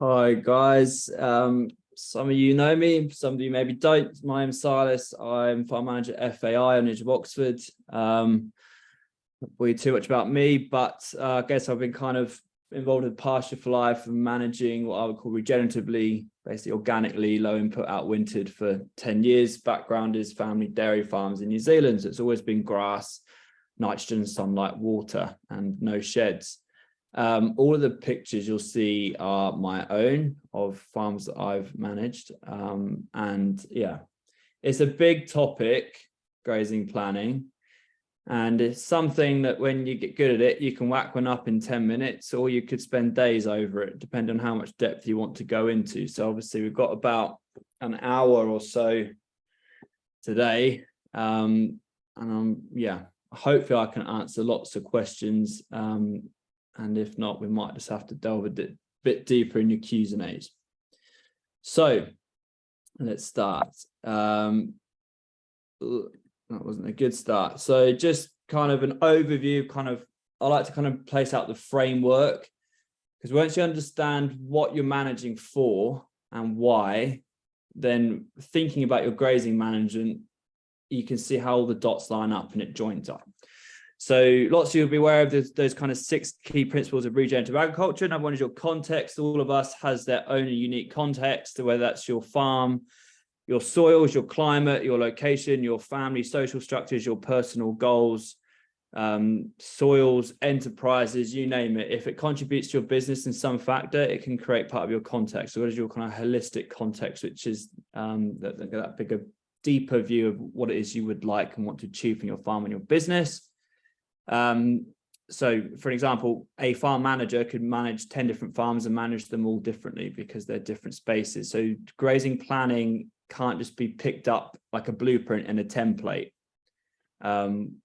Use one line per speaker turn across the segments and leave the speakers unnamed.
Hi guys. Some of you know me, some of you maybe don't. My name's Silas. I'm farm manager at FAI on the edge of Oxford. Not really too much about me, but I guess I've been kind of involved in pasture for life and managing what I would call regeneratively, basically organically, low input outwintered for 10 years. Background is family dairy farms in New Zealand. So it's always been grass, nitrogen, sunlight, water, and no sheds. All of the pictures you'll see are my own of farms that I've managed. And yeah, it's a big topic, grazing planning. And it's something that when you get good at it, you can whack one up in 10 minutes, or you could spend days over it, depending on how much depth you want to go into. So obviously we've got about an hour or so today. Yeah, hopefully I can answer lots of questions. And if not, we might just have to delve a bit deeper in your Q's and A's. So let's start. That wasn't a good start. So just kind of an overview, I like to kind of place out the framework, because once you understand what you're managing for and why, then thinking about your grazing management, you can see how all the dots line up and it joins up. So lots of you will be aware of those kind of 6 key principles of regenerative agriculture. Number one is your context. All of us has their own unique context, whether that's your farm, your soils, your climate, your location, your family, social structures, your personal goals, soils, enterprises, you name it. If it contributes to your business in some factor, it can create part of your context. So what is your kind of holistic context, which is that bigger, deeper view of what it is you would like and want to achieve in your farm and your business. So for example, a farm manager could manage 10 different farms and manage them all differently because they're different spaces. So grazing planning can't just be picked up like a blueprint and a template,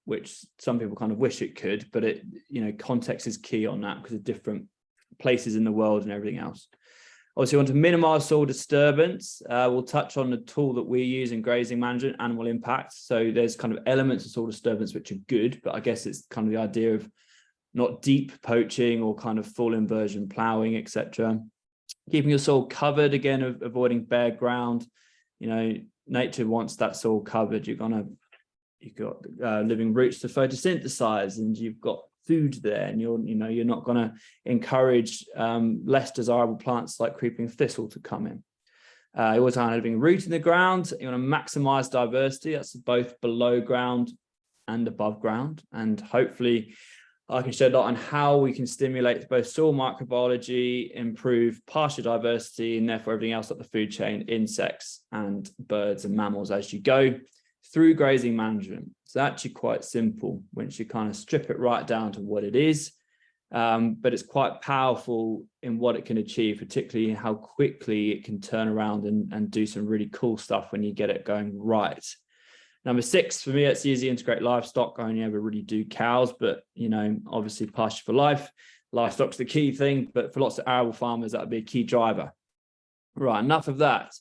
which some people kind of wish it could, but context is key on that because of different places in the world and everything else. Obviously, we want to minimize soil disturbance. We'll touch on the tool that we use in grazing management, animal impact. So there's kind of elements of soil disturbance which are good, but I guess it's kind of the idea of not deep poaching or kind of full inversion ploughing, etc. Keeping your soil covered, again, avoiding bare ground. Nature wants that soil covered. You've got living roots to photosynthesize, and you've got food there, and you're not going to encourage less desirable plants like creeping thistle to come in. You always have a living root in the ground. You want to maximize diversity. That's both below ground and above ground. And hopefully I can shed light on how we can stimulate both soil microbiology, improve pasture diversity, and therefore everything else like the food chain, insects and birds and mammals as you go through grazing management. It's actually quite simple once you kind of strip it right down to what it is, but it's quite powerful in what it can achieve, particularly how quickly it can turn around and do some really cool stuff when you get it going right. Number 6, for me, it's easy integrate livestock. I only ever really do cows, but obviously pasture for life. Livestock's the key thing, but for lots of arable farmers, that would be a key driver. Right, enough of that.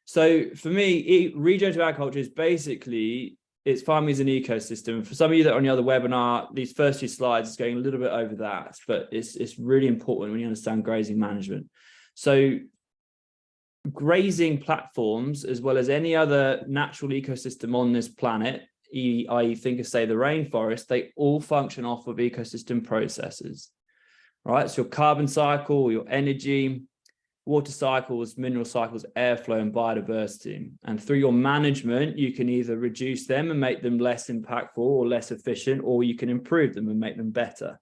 So for me, regenerative agriculture is basically, it's farming as an ecosystem. For some of you that are on the other webinar, these first 2 slides is going a little bit over that, but it's really important when you understand grazing management. So grazing platforms, as well as any other natural ecosystem on this planet, i.e. think of, say, the rainforest, they all function off of ecosystem processes, right? So your carbon cycle, your energy, water cycles, mineral cycles, airflow, and biodiversity. And through your management, you can either reduce them and make them less impactful or less efficient, or you can improve them and make them better.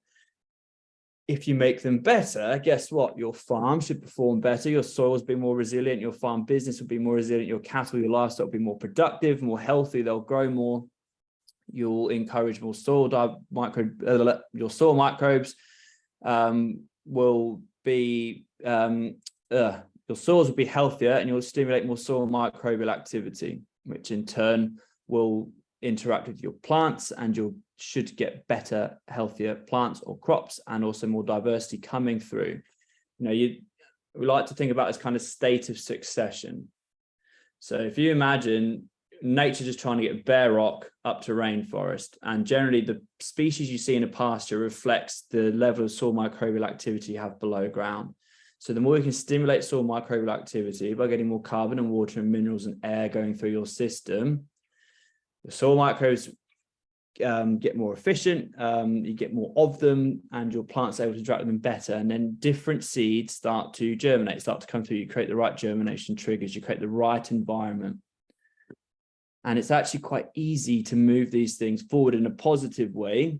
If you make them better, guess what? Your farm should perform better, your soils be more resilient, your farm business will be more resilient, your cattle, your livestock will be more productive, more healthy, they'll grow more. You'll encourage more your soil microbes will be your soils will be healthier, and you'll stimulate more soil microbial activity, which in turn will interact with your plants, and you should get better, healthier plants or crops, and also more diversity coming through. We like to think about it as kind of state of succession. So if you imagine nature just trying to get bare rock up to rainforest, and generally the species you see in a pasture reflects the level of soil microbial activity you have below ground. So the more you can stimulate soil microbial activity by getting more carbon and water and minerals and air going through your system, the soil microbes get more efficient, you get more of them, and your plant's able to interact with them better. And then different seeds start to germinate, start to come through. You create the right germination triggers, you create the right environment. And it's actually quite easy to move these things forward in a positive way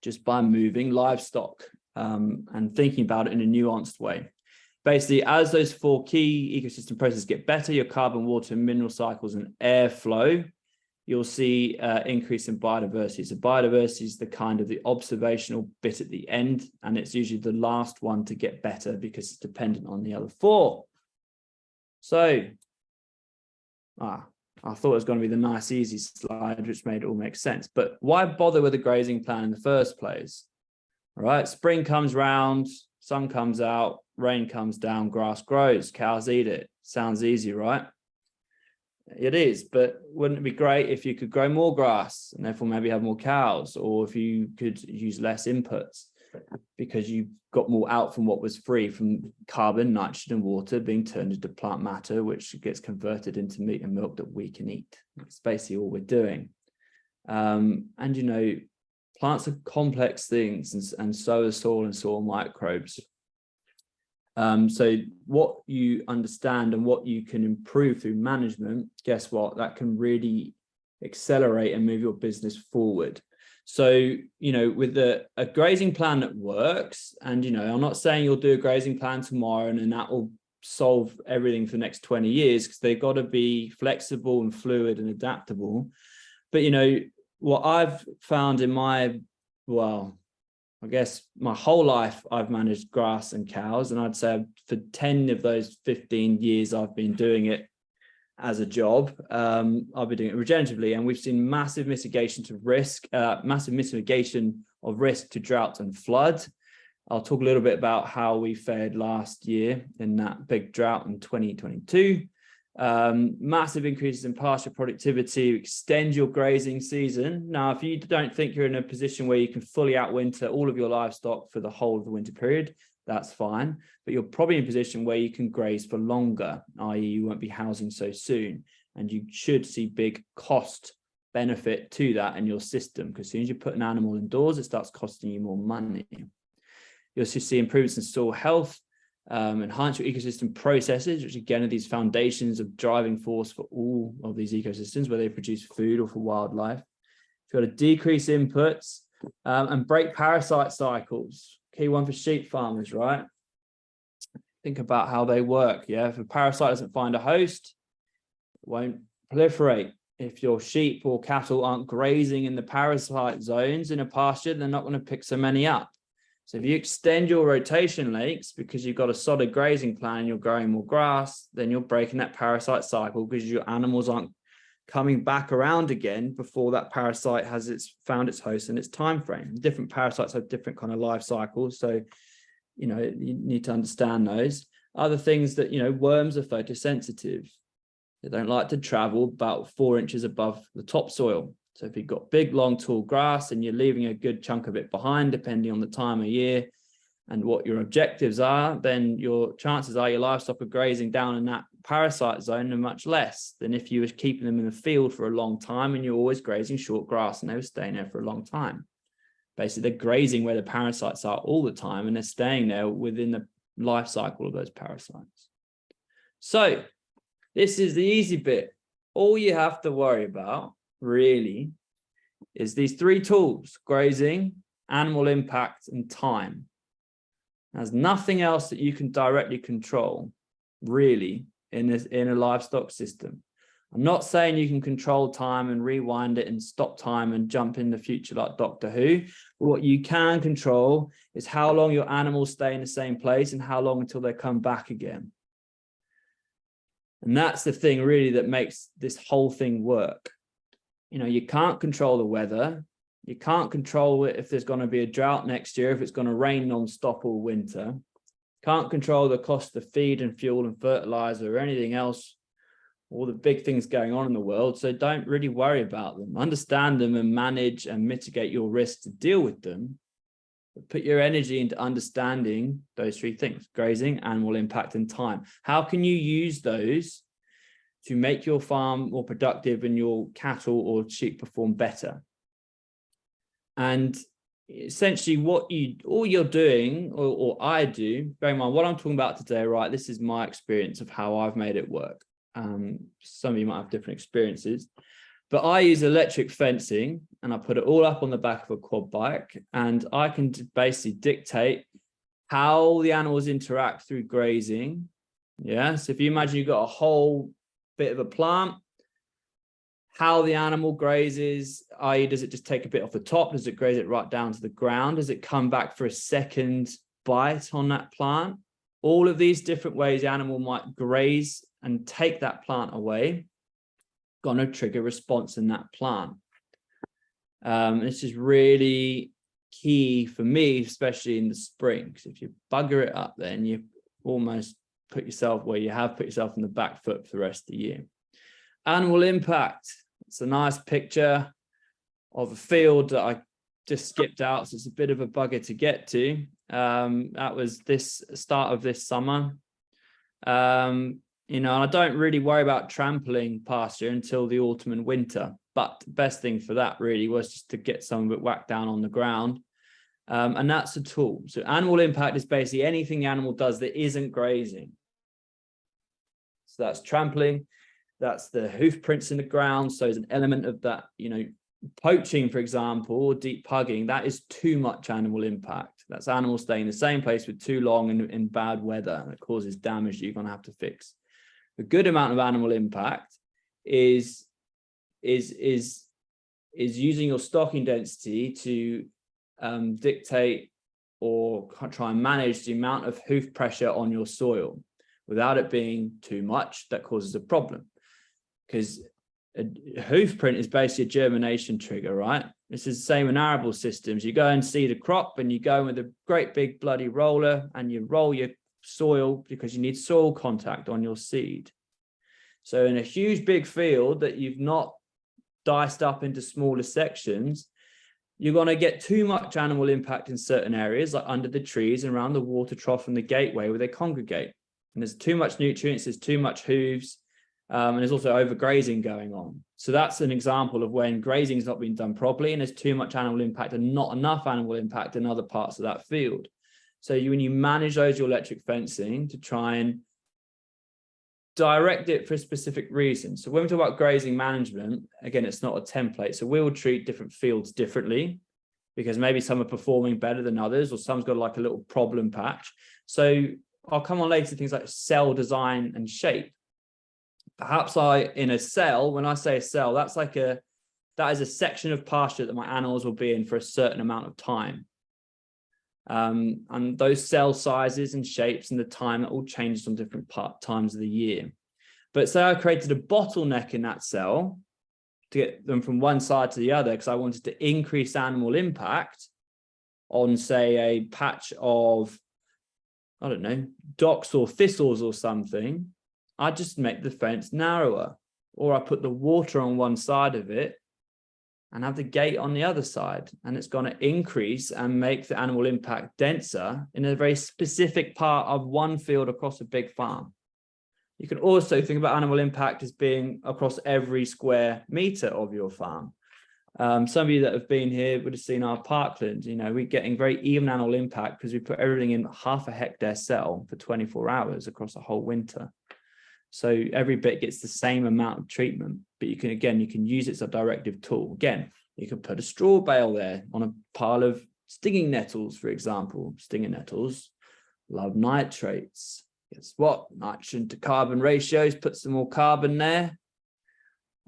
just by moving livestock and thinking about it in a nuanced way. Basically, as those 4 key ecosystem processes get better, your carbon, water, mineral cycles, and airflow, you'll see increase in biodiversity. So biodiversity is the kind of the observational bit at the end, and it's usually the last one to get better because it's dependent on the other 4. So, I thought it was going to be the nice, easy slide, which made it all make sense. But why bother with a grazing plan in the first place? All right, spring comes round, sun comes out, rain comes down, grass grows, cows eat it. Sounds easy, right? It is, but wouldn't it be great if you could grow more grass and therefore maybe have more cows, or if you could use less inputs because you got more out from what was free, from carbon, nitrogen, and water being turned into plant matter, which gets converted into meat and milk that we can eat. That's basically all we're doing. And you know, plants are complex things, and so are soil and soil microbes. So what you understand and what you can improve through management, guess what? That can really accelerate and move your business forward. So, you know, with a grazing plan that works, and, you know, I'm not saying you'll do a grazing plan tomorrow and then that will solve everything for the next 20 years, because they've got to be flexible and fluid and adaptable. But, you know, what I've found in my, well, I guess my whole life, I've managed grass and cows, and I'd say for 10 of those 15 years I've been doing it as a job. I've been doing it regeneratively, and we've seen massive mitigation to risk, massive mitigation of risk to drought and flood. I'll talk a little bit about how we fared last year in that big drought in 2022. Massive increases in pasture productivity, extend your grazing season. Now, if you don't think you're in a position where you can fully outwinter all of your livestock for the whole of the winter period, that's fine, but you're probably in a position where you can graze for longer, i.e. you won't be housing so soon, and you should see big cost benefit to that in your system, because as soon as you put an animal indoors, it starts costing you more money. You'll also see improvements in soil health, enhance your ecosystem processes, which again are these foundations of driving force for all of these ecosystems, whether they produce food or for wildlife. You've got to decrease inputs and break parasite cycles. Key one for sheep farmers, right? Think about how they work. Yeah, if a parasite doesn't find a host, it won't proliferate. If your sheep or cattle aren't grazing in the parasite zones in a pasture, they're not going to pick so many up. So if you extend your rotation lengths because you've got a solid grazing plan, you're growing more grass, then you're breaking that parasite cycle because your animals aren't coming back around again before that parasite has found its host in its time frame. Different parasites have different kind of life cycles, so you know you need to understand those. Other things that, you know, worms are photosensitive. They don't like to travel about 4 inches above the topsoil. So if you've got big, long, tall grass and you're leaving a good chunk of it behind, depending on the time of year and what your objectives are, then your chances are your livestock are grazing down in that parasite zone are much less than if you were keeping them in the field for a long time and you're always grazing short grass and they were staying there for a long time. Basically, they're grazing where the parasites are all the time and they're staying there within the life cycle of those parasites. So this is the easy bit. All you have to worry about really is these 3 tools: grazing, animal impact, and time. There's nothing else that you can directly control really in a livestock system. I'm not saying you can control time and rewind it and stop time and jump in the future like Doctor Who. But what you can control is how long your animals stay in the same place and how long until they come back again. And that's the thing really that makes this whole thing work. You know, you can't control the weather. You can't control it if there's going to be a drought next year, if it's going to rain non-stop all winter. Can't control the cost of feed and fuel and fertilizer or anything else, all the big things going on in the world. So don't really worry about them. Understand them and manage and mitigate your risk to deal with them. Put your energy into understanding those three things: grazing, animal impact, and time. How can you use those to make your farm more productive and your cattle or sheep perform better? And essentially all you're doing, or I do, bear in mind what I'm talking about today, right? This is my experience of how I've made it work. Some of you might have different experiences, but I use electric fencing and I put it all up on the back of a quad bike, and I can basically dictate how the animals interact through grazing. Yeah. So if you imagine you've got a whole bit of a plant, how the animal grazes, i.e., does it just take a bit off the top? Does it graze it right down to the ground? Does it come back for a second bite on that plant? All of these different ways the animal might graze and take that plant away, going to trigger response in that plant. This is really key for me, especially in the spring, because if you bugger it up, then you almost put yourself where you have put yourself on the back foot for the rest of the year. Animal impact. It's a nice picture of a field that I just skipped out, so it's a bit of a bugger to get to. That was this start of this summer. You know, I don't really worry about trampling pasture until the autumn and winter, but the best thing for that really was just to get some of it whacked down on the ground. And that's a tool. So animal impact is basically anything the animal does that isn't grazing. So that's trampling. That's the hoof prints in the ground. So as an element of that, you know, poaching, for example, or deep pugging, that is too much animal impact. That's animals staying in the same place for too long in bad weather, and it causes damage that you're going to have to fix. A good amount of animal impact is using your stocking density to dictate or try and manage the amount of hoof pressure on your soil without it being too much. That causes a problem, because a hoof print is basically a germination trigger, right? This is the same in arable systems. You go and seed a crop and you go with a great big bloody roller and you roll your soil because you need soil contact on your seed. So in a huge big field that you've not diced up into smaller sections, you're going to get too much animal impact in certain areas, like under the trees and around the water trough and the gateway where they congregate. And there's too much nutrients, there's too much hooves, and there's also overgrazing going on. So that's an example of when grazing is not being done properly and there's too much animal impact and not enough animal impact in other parts of that field. So when you manage those your electric fencing to try and direct it for a specific reason. So when we talk about grazing management, again, it's not a template. So we'll treat different fields differently because maybe some are performing better than others, or some's got like a little problem patch. So I'll come on later to things like cell design and shape. Perhaps in a cell, when I say a cell, that is a section of pasture that my animals will be in for a certain amount of time. And those cell sizes and shapes and the time, that all changes on different times of the year. But say I created a bottleneck in that cell to get them from one side to the other because I wanted to increase animal impact on, say, a patch of, I don't know, docks or thistles or something, I just make the fence narrower, or I put the water on one side of it and have the gate on the other side, and it's going to increase and make the animal impact denser in a very specific part of one field across a big farm. You can also think about animal impact as being across every square meter of your farm. Some of you that have been here would have seen our parkland. You know, we're getting very even animal impact because we put everything in half a hectare cell for 24 hours across a whole winter. So every bit gets the same amount of treatment, but you can use it as a directive tool. Again, you can put a straw bale there on a pile of stinging nettles, for example. Stinging nettles love nitrates. Guess what? Nitrogen to carbon ratios, put some more carbon there.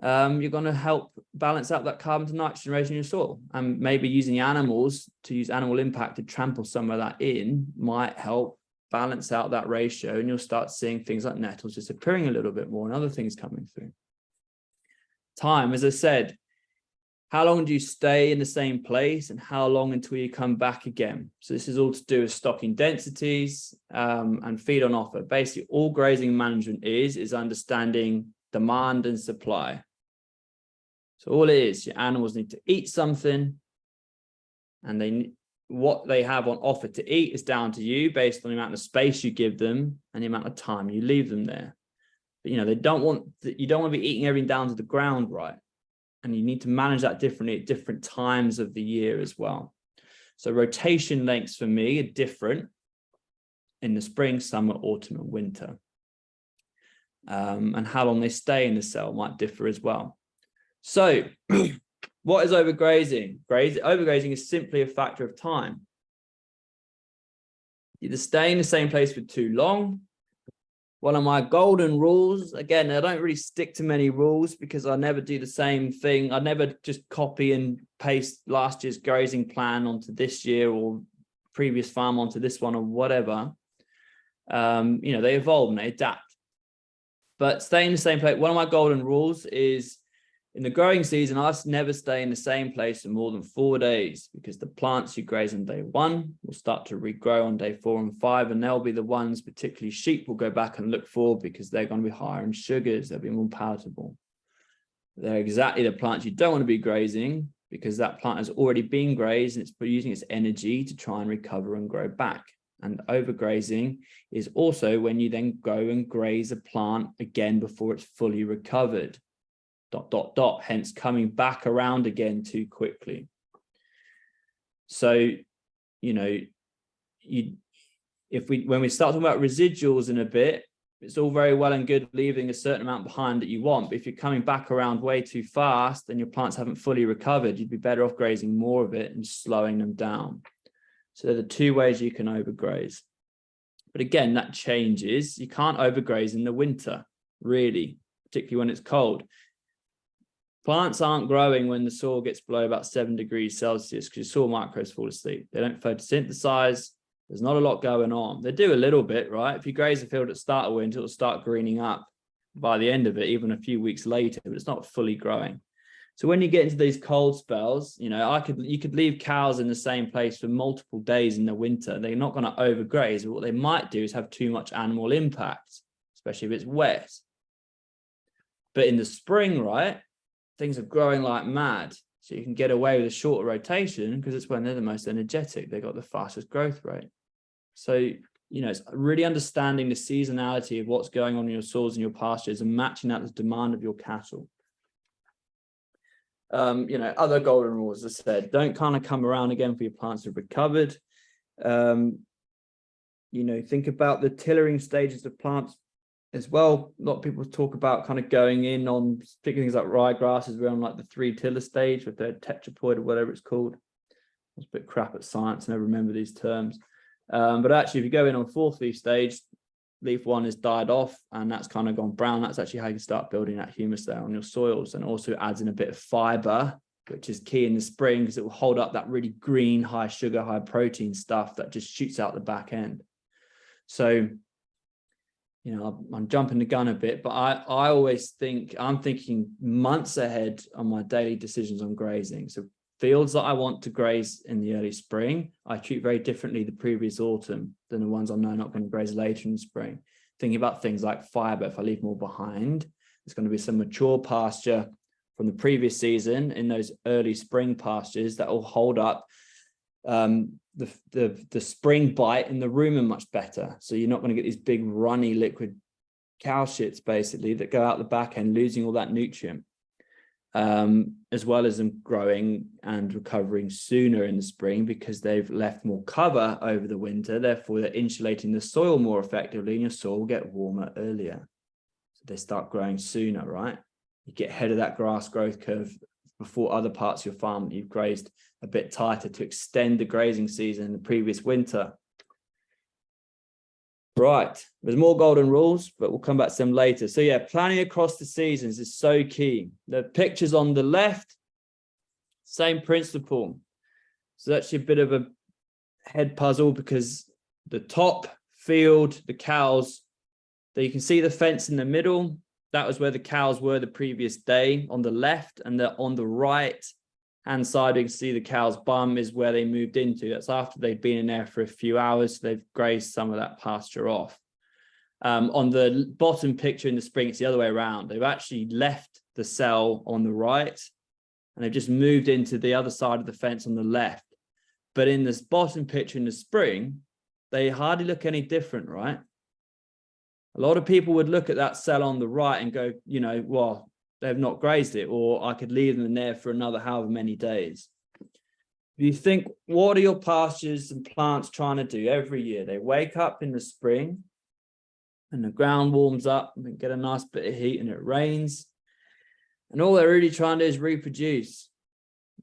You're going to help balance out that carbon to nitrogen ratio in your soil. And maybe using animals to use animal impact to trample some of that in might help balance out that ratio, and you'll start seeing things like nettles disappearing a little bit more and other things coming through. Time, as I said, how long do you stay in the same place and how long until you come back again? So this is all to do with stocking densities and feed on offer. Basically, all grazing management is understanding demand and supply. So all it is, your animals need to eat something, and what they have on offer to eat is down to you based on the amount of space you give them and the amount of time you leave them there. But, you know, you don't want to be eating everything down to the ground, right? And you need to manage that differently at different times of the year as well. So rotation lengths for me are different in the spring, summer, autumn, and winter. And how long they stay in the cell might differ as well. So what is overgrazing? Overgrazing is simply a factor of time. Either stay in the same place for too long. One of my golden rules, again, I don't really stick to many rules because I never do the same thing. I never just copy and paste last year's grazing plan onto this year or previous farm onto this one or whatever. You know, they evolve and they adapt. But stay in the same place. One of my golden rules is in the growing season, I never stay in the same place for more than 4 days because the plants you graze on day 1 will start to regrow on day 4 and 5, and they'll be the ones, particularly sheep, will go back and look for because they're going to be higher in sugars, they'll be more palatable. They're exactly the plants you don't want to be grazing because that plant has already been grazed and it's using its energy to try and recover and grow back. And overgrazing is also when you then go and graze a plant again before it's fully recovered. ... hence coming back around again too quickly. So, you know, when we start talking about residuals in a bit, it's all very well and good leaving a certain amount behind that you want, but if you're coming back around way too fast and your plants haven't fully recovered, you'd be better off grazing more of it and slowing them down. So there are the 2 ways you can overgraze. But again, that changes. You can't overgraze in the winter, really, particularly when it's cold. Plants aren't growing when the soil gets below about 7 degrees Celsius because your soil microbes fall asleep. They don't photosynthesize. There's not a lot going on. They do a little bit, right? If you graze a field at the start of winter, it'll start greening up by the end of it, even a few weeks later, but it's not fully growing. So when you get into these cold spells, you know, you could leave cows in the same place for multiple days in the winter. They're not going to overgraze, but what they might do is have too much animal impact, especially if it's wet. But in the spring, right, things are growing like mad. So you can get away with a shorter rotation because it's when they're the most energetic. They've got the fastest growth rate. So, you know, it's really understanding the seasonality of what's going on in your soils and your pastures and matching that to the demand of your cattle. You know, other golden rules, as I said, don't kind of come around again for your plants to have recovered. You know, think about the tillering stages of plants as well. A lot of people talk about kind of going in on particularly things like ryegrasses. We're on like the 3 tiller stage with their tetrapoid or whatever it's called. It's a bit crap at science, I never remember these terms. But actually, if you go in on 4th leaf stage, leaf 1 is died off and that's kind of gone brown. That's actually how you can start building that humus there on your soils, and also adds in a bit of fiber, which is key in the spring because it will hold up that really green, high sugar, high protein stuff that just shoots out the back end. So, you know, I'm jumping the gun a bit, but I always think I'm thinking months ahead on my daily decisions on grazing. So fields that I want to graze in the early spring, I treat very differently the previous autumn than the ones I know I'm not going to graze later in the spring. Thinking about things like fiber, if I leave more behind, there's going to be some mature pasture from the previous season in those early spring pastures that will hold up the spring bite in the rumen much better. So you're not going to get these big runny liquid cow shits basically that go out the back end, losing all that nutrient, as well as them growing and recovering sooner in the spring because they've left more cover over the winter. Therefore, they're insulating the soil more effectively and your soil will get warmer earlier. So they start growing sooner, right? You get ahead of that grass growth curve before other parts of your farm that you've grazed a bit tighter to extend the grazing season in the previous winter. Right, there's more golden rules, but we'll come back to them later. So yeah, planning across the seasons is so key. The pictures on the left, same principle. So that's actually a bit of a head puzzle because the top field, the cows, there you can see the fence in the middle. That was where the cows were the previous day on the left, and on the right hand side, you can see the cow's bum is where they moved into. That's after they've been in there for a few hours. So they've grazed some of that pasture off. On the bottom picture in the spring, it's the other way around. They've actually left the cell on the right and they've just moved into the other side of the fence on the left. But in this bottom picture in the spring, they hardly look any different, right? A lot of people would look at that cell on the right and go, you know, well, they've not grazed it, or I could leave them there for another however many days. If you think, what are your pastures and plants trying to do every year? They wake up in the spring and the ground warms up and they get a nice bit of heat and it rains. And all they're really trying to do is reproduce,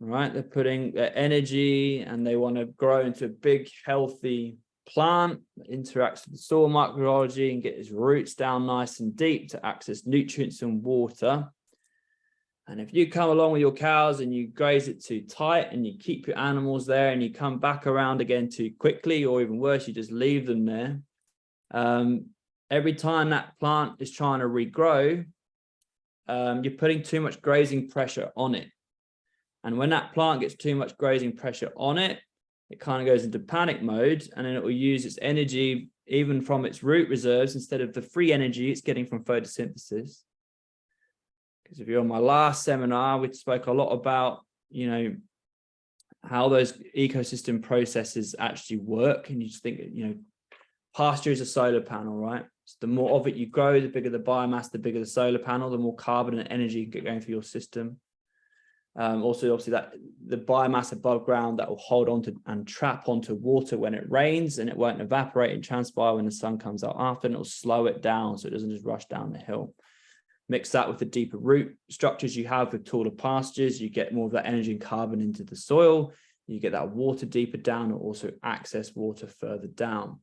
right? They're putting their energy and they want to grow into a big, healthy plant that interacts with the soil microbiology and get its roots down nice and deep to access nutrients and water. And if you come along with your cows and you graze it too tight and you keep your animals there and you come back around again too quickly, or even worse, you just leave them there, every time that plant is trying to regrow, you're putting too much grazing pressure on it. And when that plant gets too much grazing pressure on it, it kind of goes into panic mode, and then it will use its energy even from its root reserves instead of the free energy it's getting from photosynthesis. Because if you're on my last seminar, we spoke a lot about, you know, how those ecosystem processes actually work. And you just think, you know, pasture is a solar panel, right? So the more of it you grow, the bigger the biomass, the bigger the solar panel, the more carbon and energy you get going through your system. Also, obviously, that the biomass above ground that will hold on to and trap onto water when it rains, and it won't evaporate and transpire when the sun comes out after, and it'll slow it down so it doesn't just rush down the hill. Mix that with the deeper root structures you have with taller pastures, you get more of that energy and carbon into the soil. You get that water deeper down, or also access water further down.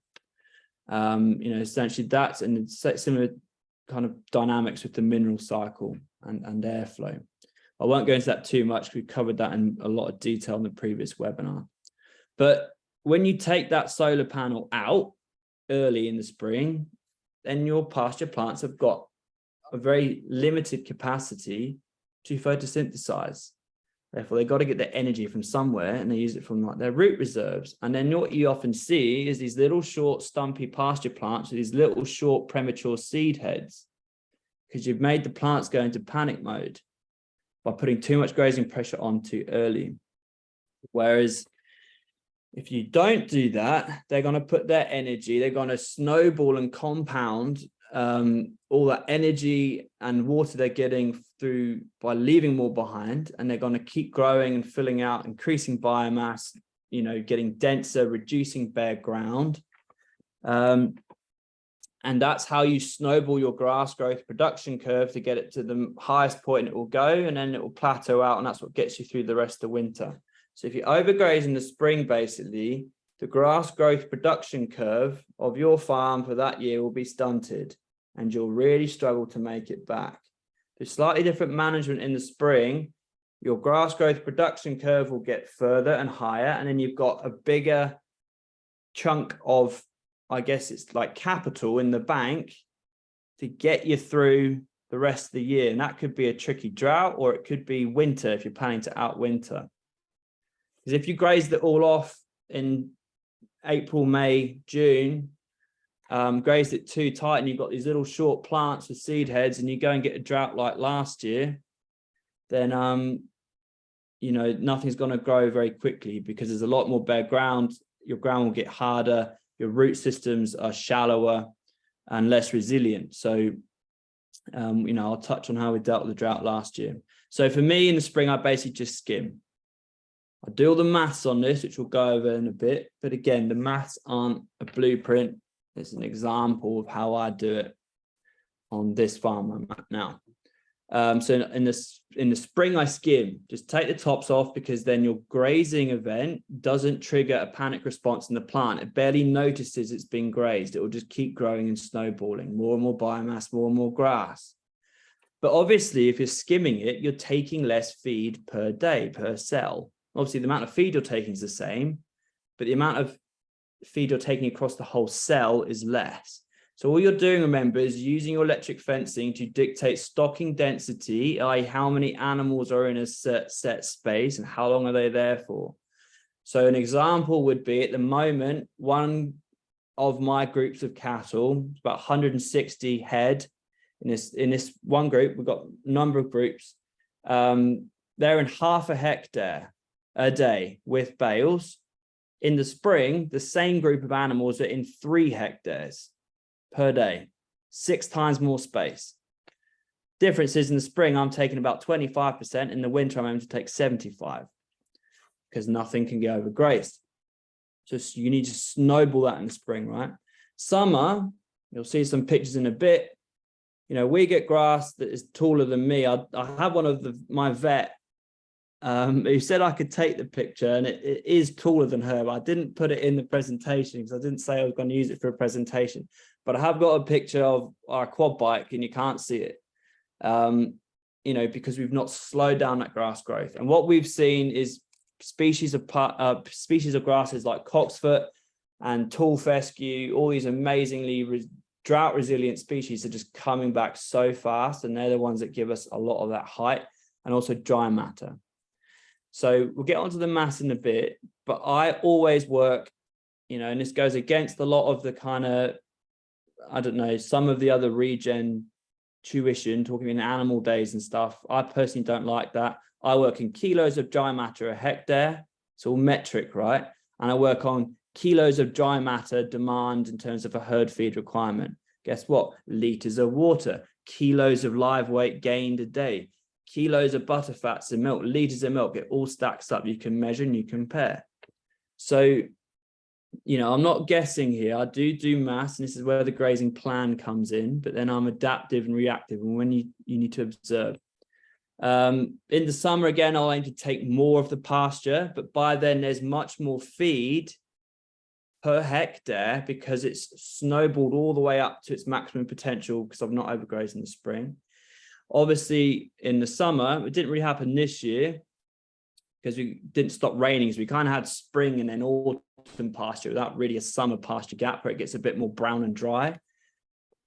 You know, essentially that's, and it's similar kind of dynamics with the mineral cycle and airflow. I won't go into that too much. We covered that in a lot of detail in the previous webinar. But when you take that solar panel out early in the spring, then your pasture plants have got a very limited capacity to photosynthesize. Therefore, they've got to get their energy from somewhere, and they use it from like their root reserves. And then what you often see is these little short stumpy pasture plants with these little short premature seed heads, because you've made the plants go into panic mode by putting too much grazing pressure on too early. Whereas if you don't do that, they're going to put their energy, they're going to snowball and compound all that energy and water they're getting through by leaving more behind, and they're going to keep growing and filling out, increasing biomass, you know, getting denser, reducing bare ground. And that's how you snowball your grass growth production curve to get it to the highest point it will go, and then it will plateau out, and that's what gets you through the rest of winter. So if you overgraze in the spring, basically, the grass growth production curve of your farm for that year will be stunted, and you'll really struggle to make it back. With slightly different management in the spring, your grass growth production curve will get further and higher, and then you've got a bigger chunk of, I guess it's like capital in the bank to get you through the rest of the year. And that could be a tricky drought, or it could be winter if you're planning to outwinter. Because if you grazed it all off in April, May, June, grazed it too tight, and you've got these little short plants with seed heads, and you go and get a drought like last year, then you know, nothing's going to grow very quickly, because there's a lot more bare ground. Your ground will get harder. Your root systems are shallower and less resilient. So, you know, I'll touch on how we dealt with the drought last year. So for me in the spring, I basically just skim. I do all the maths on this, which we'll go over in a bit. But again, the maths aren't a blueprint. It's an example of how I do it on this farm I'm at now. So in the spring, I skim, just take the tops off, because then your grazing event doesn't trigger a panic response in the plant. It barely notices it's been grazed. It will just keep growing and snowballing, more and more biomass, more and more grass. But obviously, if you're skimming it, you're taking less feed per day, per cell. Obviously, the amount of feed you're taking is the same, but the amount of feed you're taking across the whole cell is less. So all you're doing, remember, is using your electric fencing to dictate stocking density, i.e. how many animals are in a set space and how long are they there for. So an example would be, at the moment, one of my groups of cattle, about 160 head in this one group. We've got a number of groups. They're in half a hectare a day with bales. In the spring, the same group of animals are in 3 hectares per day, 6 times more space. Difference is in the spring, I'm taking about 25%. In the winter, I'm aiming to take 75 because nothing can get overgrazed. Just you need to snowball that in the spring, right? Summer, you'll see some pictures in a bit. You know, we get grass that is taller than me. I have one of my vet who said I could take the picture, and it is taller than her, but I didn't put it in the presentation because I didn't say I was going to use it for a presentation. But I have got a picture of our quad bike, and you can't see it, you know, because we've not slowed down that grass growth. And what we've seen is species of grasses like cocksfoot and tall fescue, all these amazingly drought resilient species are just coming back so fast, and they're the ones that give us a lot of that height and also dry matter. So we'll get onto the mass in a bit, but I always work, you know, and this goes against a lot of the kind of, I don't know, some of the other regen tuition, talking in animal days and stuff. I personally don't like that. I work in kilos of dry matter a hectare. It's all metric, right? And I work on kilos of dry matter demand in terms of a herd feed requirement. Guess what? Liters of water, kilos of live weight gained a day, kilos of butter fats and milk, liters of milk. It all stacks up. You can measure and you compare. So, you know, I'm not guessing here. I do maths, and this is where the grazing plan comes in, but then I'm adaptive and reactive, and when you need to observe. In the summer, again, I'll aim to take more of the pasture, but by then there's much more feed per hectare because it's snowballed all the way up to its maximum potential because I've not overgrazed in the spring. Obviously, in the summer, it didn't really happen this year because we didn't stop raining. So we kind of had spring and then autumn pasture without really a summer pasture gap where it gets a bit more brown and dry.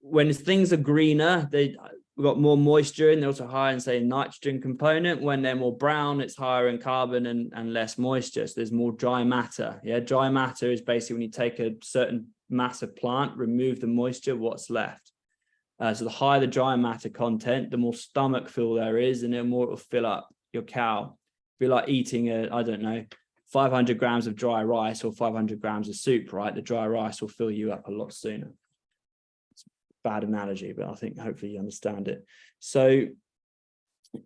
When things are greener, we've got more moisture and they're also higher in, say, nitrogen component. When they're more brown, it's higher in carbon and less moisture. So there's more dry matter. Yeah, dry matter is basically when you take a certain mass of plant, remove the moisture, what's left. So the higher the dry matter content, the more stomach fill there is, and the more it will fill up your cow. Be like eating I don't know, 500 grams of dry rice or 500 grams of soup, right? The dry rice will fill you up a lot sooner. It's a bad analogy, but I think hopefully you understand it. So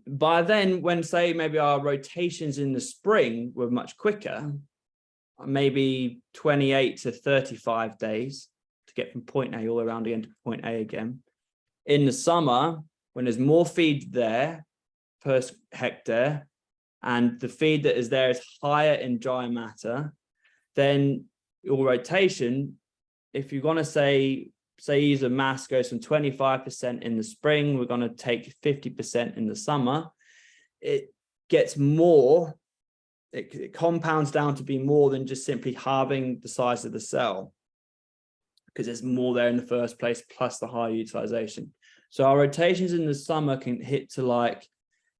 by then, when, say, maybe our rotations in the spring were much quicker, maybe 28 to 35 days to get from point A all around again to point A again. In the summer, when there's more feed there per hectare, and the feed that is there is higher in dry matter, then your rotation, if you're going to say use a mass goes from 25% in the spring, we're going to take 50% in the summer, it gets more, it compounds down to be more than just simply halving the size of the cell, because there's more there in the first place, plus the high utilization. So our rotations in the summer can hit to like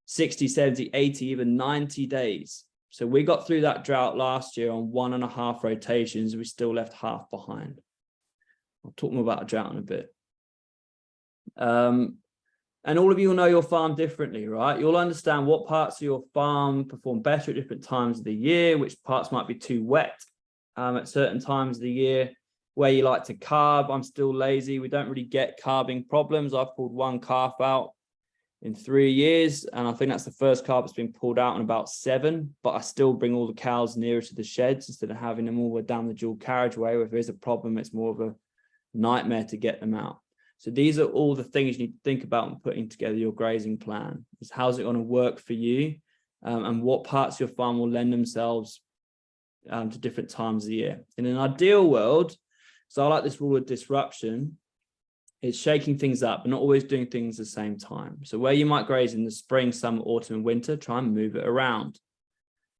60, 70, 80, even 90 days. So we got through that drought last year on 1.5 rotations. We still left half behind. I'll talk more about a drought in a bit. And all of you will know your farm differently, right? You'll understand what parts of your farm perform better at different times of the year, which parts might be too wet at certain times of the year, where you like to carb. I'm still lazy. We don't really get calving problems. I've pulled 1 calf out in 3 years, and I think that's the first calf that's been pulled out in about 7, but I still bring all the cows nearer to the sheds instead of having them all down the dual carriageway. If there's a problem, it's more of a nightmare to get them out. So these are all the things you need to think about when putting together your grazing plan. Is how's it going to work for you, and what parts of your farm will lend themselves to different times of the year. In an ideal world, so I like this rule of disruption, it's shaking things up, but not always doing things at the same time. So where you might graze in the spring, summer, autumn, and winter, try and move it around.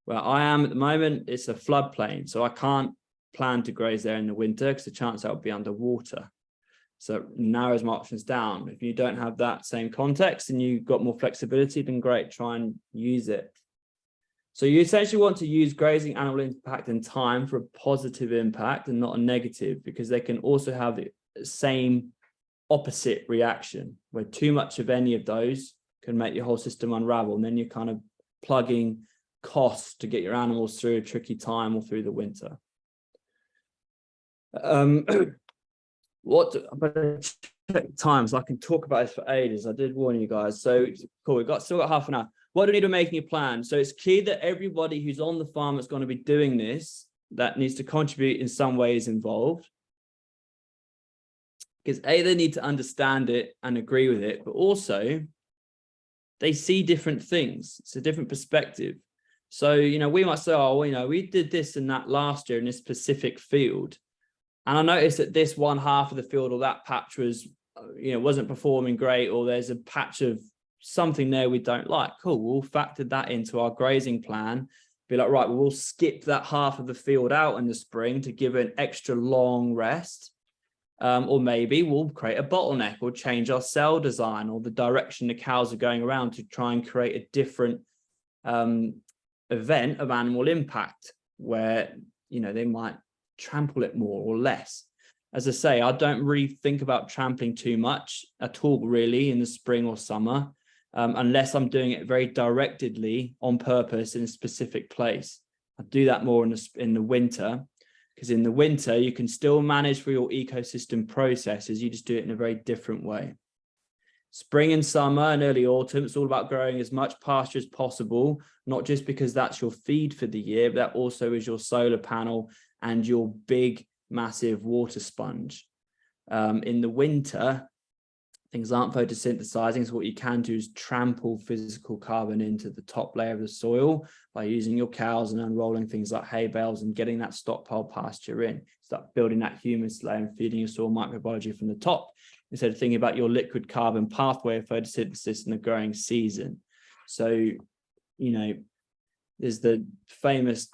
Where I am at the moment, it's a floodplain, so I can't plan to graze there in the winter because the chance I would be underwater. So it narrows my options down. If you don't have that same context and you've got more flexibility, then great, try and use it. So you essentially want to use grazing animal impact and time for a positive impact and not a negative, because they can also have the same opposite reaction, where too much of any of those can make your whole system unravel. And then you're kind of plugging costs to get your animals through a tricky time or through the winter. What I better check time so I can talk about this for ages. I did warn you guys. So cool, we've still got half an hour. What do we need to making a plan? So it's key that everybody who's on the farm that's going to be doing this, that needs to contribute in some way, is involved. Because A, they need to understand it and agree with it, but also they see different things. It's a different perspective. So, you know, we might say, oh, you know, we did this and that last year in this specific field. And I noticed that this one half of the field or that patch was, you know, wasn't performing great, or there's a patch of something there we don't like. Cool, we'll factor that into our grazing plan. Be like, right, well, we'll skip that half of the field out in the spring to give it an extra long rest. Or maybe we'll create a bottleneck or change our cell design or the direction the cows are going around to try and create a different event of animal impact where, you know, they might trample it more or less. As I say, I don't really think about trampling too much at all, really, in the spring or summer, unless I'm doing it very directedly on purpose in a specific place. I do that more in the winter, because in the winter, you can still manage for your ecosystem processes. You just do it in a very different way. Spring and summer and early autumn, it's all about growing as much pasture as possible, not just because that's your feed for the year, but that also is your solar panel and your big, massive water sponge. In the winter, things aren't photosynthesizing, so what you can do is trample physical carbon into the top layer of the soil by using your cows and unrolling things like hay bales and getting that stockpile pasture in. Start building that humus layer and feeding your soil microbiology from the top, instead of thinking about your liquid carbon pathway of photosynthesis in the growing season. So, you know, there's the famous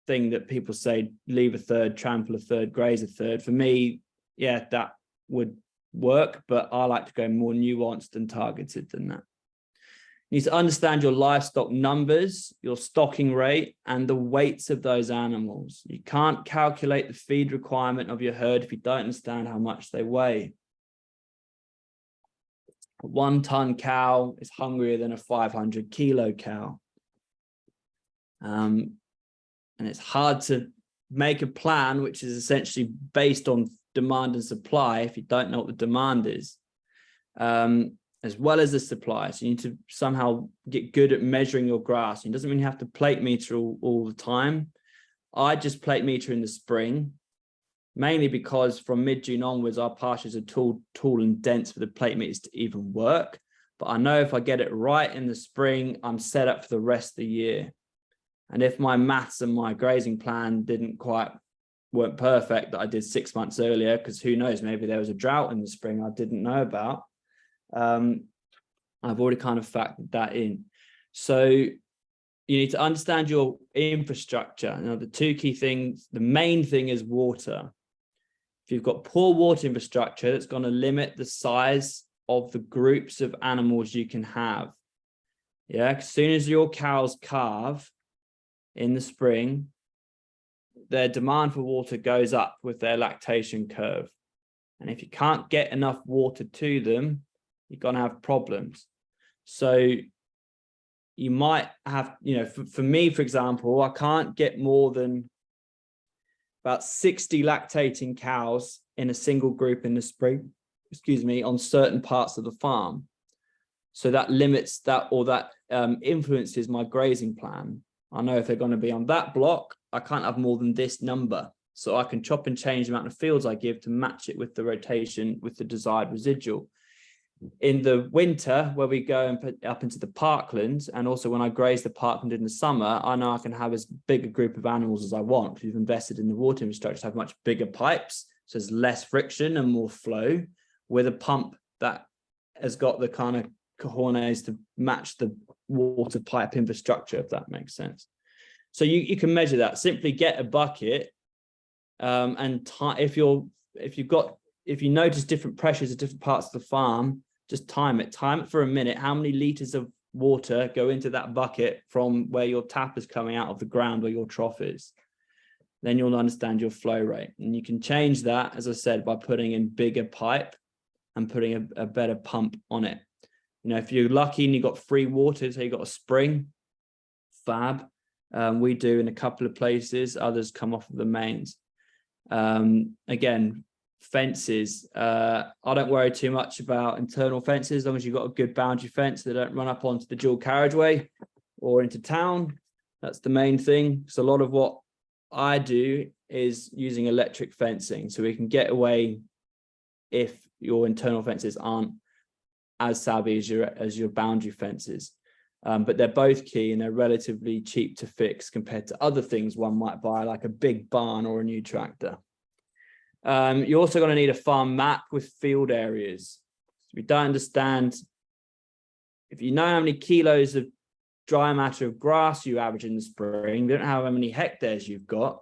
thing that people say, leave a third, trample a third, graze a third. For me, yeah, that would work, but I like to go more nuanced and targeted than that. You need to understand your livestock numbers, your stocking rate, and the weights of those animals. You can't calculate the feed requirement of your herd if you don't understand how much they weigh. A 1-ton cow is hungrier than a 500-kilo cow. And it's hard to make a plan which is essentially based on demand and supply if you don't know what the demand is, as well as the supply. So you need to somehow get good at measuring your grass. It doesn't mean you have to plate meter all the time. I just plate meter in the spring, mainly because from mid-June onwards, our pastures are tall and dense for the plate meters to even work. But I know if I get it right in the spring, I'm set up for the rest of the year. And if my maths and my grazing plan weren't perfect that I did 6 months earlier, because who knows, maybe there was a drought in the spring I didn't know about, I've already kind of factored that in. So you need to understand your infrastructure. Now, the two key things, the main thing is water. If you've got poor water infrastructure, that's going to limit the size of the groups of animals you can have. Yeah, as soon as your cows calve in the spring, their demand for water goes up with their lactation curve. And if you can't get enough water to them, you're going to have problems. So you might have, you know, for me, for example, I can't get more than about 60 lactating cows in a single group in the spring, on certain parts of the farm. So that limits that, or that influences my grazing plan. I know if they're going to be on that block, I can't have more than this number. So I can chop and change the amount of fields I give to match it with the rotation, with the desired residual. In the winter, where we go and put up into the parklands, and also when I graze the parkland in the summer, I know I can have as big a group of animals as I want, because we've invested in the water infrastructure to have much bigger pipes, so there's less friction and more flow, with a pump that has got the kind of cojones to match the water pipe infrastructure, if that makes sense. So you can measure that. Simply get a bucket, and if you notice different pressures at different parts of the farm, just time it for a minute. How many liters of water go into that bucket from where your tap is coming out of the ground, where your trough is? Then you'll understand your flow rate, and you can change that, as I said, by putting in bigger pipe and putting a better pump on it. You know, if you're lucky and you've got free water, so you've got a spring, fab. We do in a couple of places, others come off of the mains. Again, fences. I don't worry too much about internal fences as long as you've got a good boundary fence. They don't run up onto the dual carriageway or into town. That's the main thing. So a lot of what I do is using electric fencing, so we can get away if your internal fences aren't as savvy as your boundary fences. But they're both key, and they're relatively cheap to fix compared to other things one might buy, like a big barn or a new tractor. You're also going to need a farm map with field areas. So we don't understand, if you know how many kilos of dry matter of grass you average in the spring, you don't know how many hectares you've got.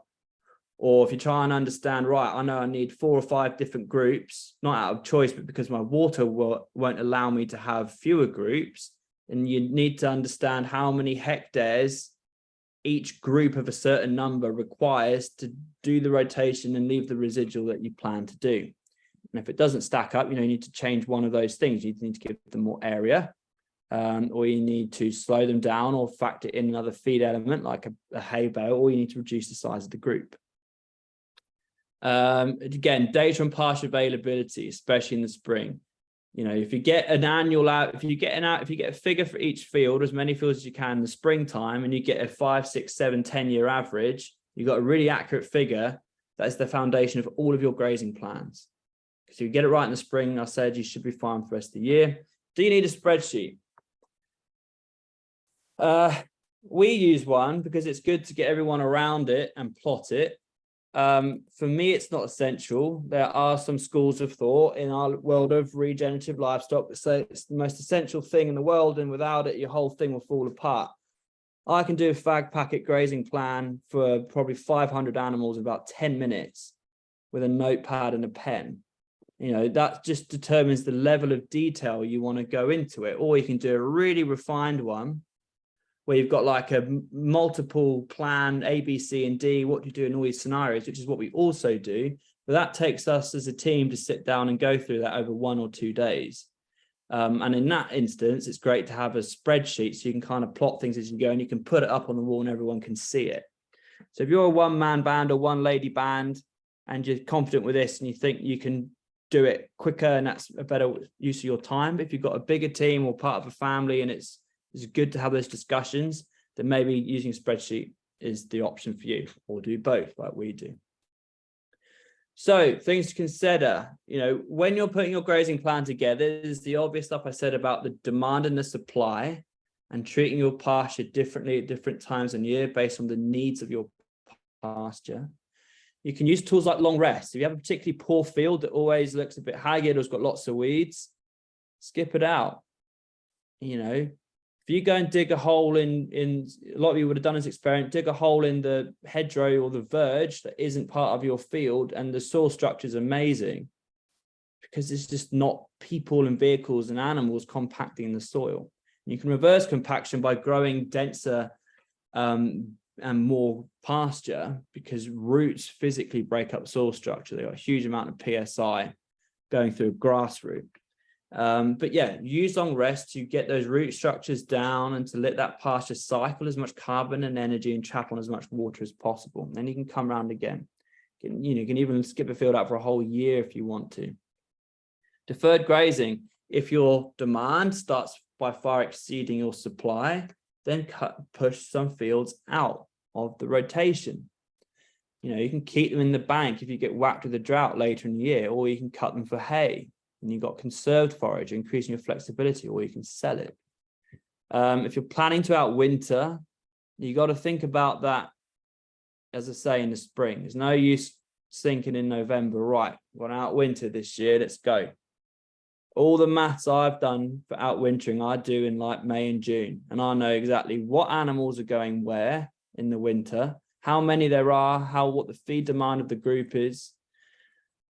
Or if you try and understand, right, I know I need 4 or 5 different groups, not out of choice, but because my water won't allow me to have fewer groups, and you need to understand how many hectares each group of a certain number requires to do the rotation and leave the residual that you plan to do. And if it doesn't stack up, you need to change one of those things. You need to give them more area, or you need to slow them down or factor in another feed element like a hay bale, or you need to reduce the size of the group. Again, data on pasture availability, especially in the spring. If you get an annual out, if you get a figure for each field, as many fields as you can in the springtime, and you get a 5, 6, 7, 10-year average, you've got a really accurate figure. That is the foundation of all of your grazing plans. Because if you get it right in the spring, I said you should be fine for the rest of the year. Do you need a spreadsheet? We use one because it's good to get everyone around it and plot it. For me, it's not essential. There are some schools of thought in our world of regenerative livestock that say it's the most essential thing in the world, and without it, your whole thing will fall apart. I can do a fag packet grazing plan for probably 500 animals in about 10 minutes with a notepad and a pen. That just determines the level of detail you want to go into it. Or you can do a really refined one where you've got like a multiple plan, A, B, C, and D, what do you do in all these scenarios, which is what we also do. But that takes us as a team to sit down and go through that over 1 or 2 days. And in that instance, it's great to have a spreadsheet so you can kind of plot things as you go, and you can put it up on the wall and everyone can see it. So if you're a one-man band or one-lady band and you're confident with this and you think you can do it quicker and that's a better use of your time, if you've got a bigger team or part of a family and it's good to have those discussions, then maybe using a spreadsheet is the option for you, or do both like we do. So things to consider, when you're putting your grazing plan together, there's the obvious stuff I said about the demand and the supply, and treating your pasture differently at different times in year based on the needs of your pasture. You can use tools like long rest. If you have a particularly poor field that always looks a bit haggard or has got lots of weeds, skip it out. If you go and dig a hole in a lot of you would have done this experiment, dig a hole in the hedgerow or the verge that isn't part of your field, and the soil structure is amazing because it's just not people and vehicles and animals compacting the soil. And you can reverse compaction by growing denser and more pasture, because roots physically break up soil structure. They've got a huge amount of PSI going through a grass root. But yeah, use long rest to get those root structures down and to let that pasture cycle as much carbon and energy and trap on as much water as possible. Then you can come around again. You can even skip a field out for a whole year if you want to. Deferred grazing. If your demand starts by far exceeding your supply, then push some fields out of the rotation. You can keep them in the bank if you get whacked with a drought later in the year, or you can cut them for hay. And you've got conserved forage, increasing your flexibility, or you can sell it. If you're planning to outwinter, you got to think about that, as I say, in the spring. There's no use thinking in November, right, we're going to outwinter this year, let's go. All the maths I've done for outwintering, I do in like May and June. And I know exactly what animals are going where in the winter, how many there are, what the feed demand of the group is,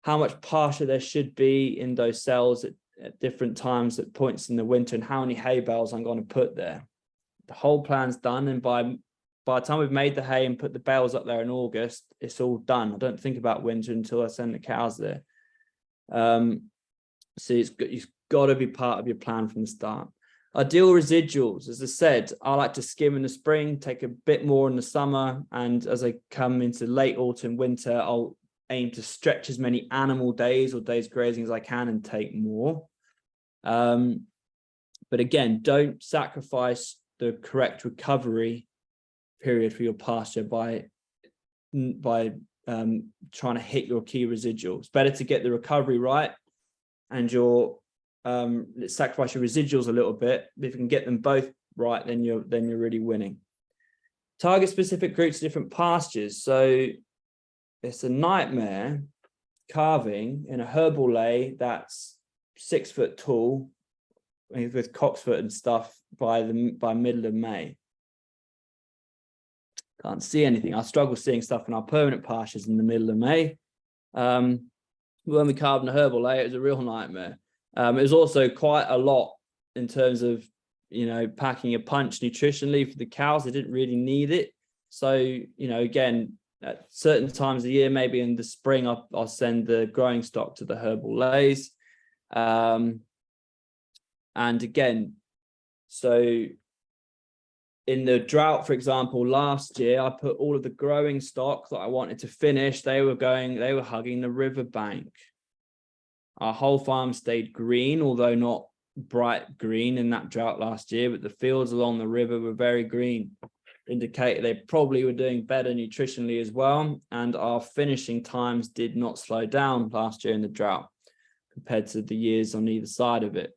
how much pasture there should be in those cells at different times at points in the winter, and how many hay bales I'm going to put there. The whole plan's done, and by the time we've made the hay and put the bales up there in August, it's all done. I don't think about winter until I send the cows there. So it's got to be part of your plan from the start. Ideal residuals, as I said, I like to skim in the spring, take a bit more in the summer, and as I come into late autumn, winter, I'll aim to stretch as many animal days or days grazing as I can and take more. But again, don't sacrifice the correct recovery period for your pasture by trying to hit your key residual. It's better to get the recovery right and sacrifice your residuals a little bit. If you can get them both right, then you're really winning. Target specific groups of different pastures. So it's a nightmare calving in a herbal lay that's 6 foot tall with cocksfoot and stuff by middle of May. Can't see anything. I struggle seeing stuff in our permanent pastures in the middle of May. When we calved in a herbal lay, it was a real nightmare. It was also quite a lot in terms of, packing a punch nutritionally for the cows. They didn't really need it. So, again, at certain times of the year, maybe in the spring, I'll send the growing stock to the herbal lays. And again, so in the drought, for example, last year, I put all of the growing stock that I wanted to finish. They were hugging the riverbank. Our whole farm stayed green, although not bright green in that drought last year, but the fields along the river were very green, indicated they probably were doing better nutritionally as well. And our finishing times did not slow down last year in the drought compared to the years on either side of it.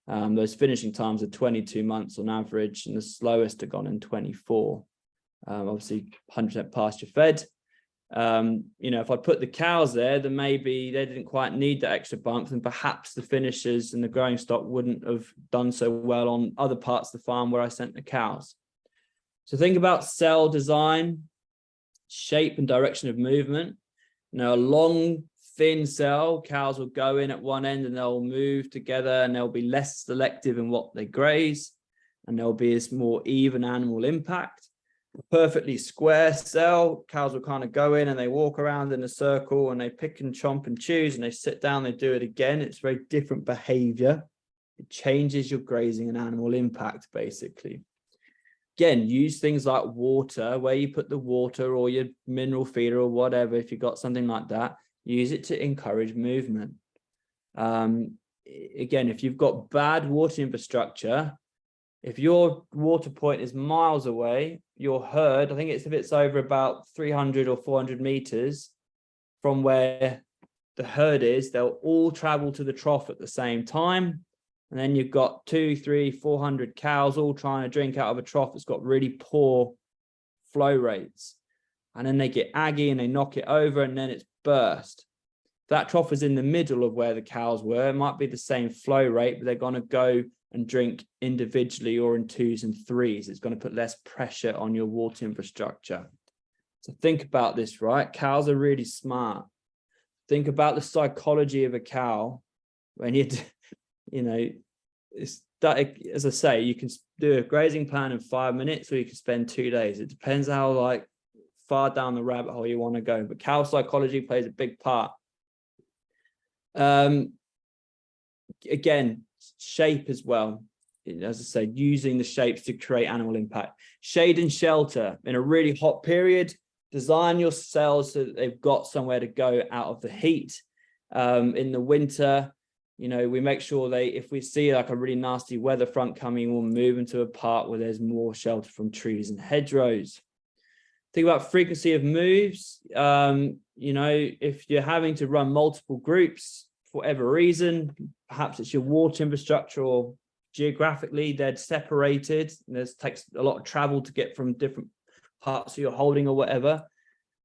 Those finishing times are 22 months on average, and the slowest have gone in 24. Obviously 100% pasture fed. If I put the cows there, then maybe they didn't quite need that extra bump, and perhaps the finishers and the growing stock wouldn't have done so well on other parts of the farm where I sent the cows. So think about cell design, shape and direction of movement. A long, thin cell, cows will go in at one end and they'll move together, and they'll be less selective in what they graze, and there'll be this more even animal impact. A perfectly square cell, cows will kind of go in and they walk around in a circle and they pick and chomp and choose, and they sit down, they do it again. It's very different behavior. It changes your grazing and animal impact, basically. Again, use things like water, where you put the water or your mineral feeder or whatever. If you've got something like that, use it to encourage movement. Again, if you've got bad water infrastructure, if your water point is miles away, your herd, I think if it's over about 300 or 400 meters from where the herd is, they'll all travel to the trough at the same time. And then you've got 200, 300, 400 cows all trying to drink out of a trough that's got really poor flow rates. And then they get aggy and they knock it over, and then it's burst. If that trough is in the middle of where the cows were, it might be the same flow rate, but they're going to go and drink individually or in 2s and 3s. It's going to put less pressure on your water infrastructure. So think about this, right? Cows are really smart. Think about the psychology of a cow when it's that, as I say, you can do a grazing plan in 5 minutes, or you can spend 2 days. It depends how far down the rabbit hole you want to go, but cow psychology plays a big part. Again, shape as well. As I said, using the shapes to create animal impact. Shade and shelter in a really hot period. Design your cells so that they've got somewhere to go out of the heat. In the winter, we make sure if we see a really nasty weather front coming, we'll move them to a part where there's more shelter from trees and hedgerows. Think about frequency of moves. If you're having to run multiple groups for whatever reason, perhaps it's your water infrastructure, or geographically they're separated, and it takes a lot of travel to get from different parts of your holding or whatever,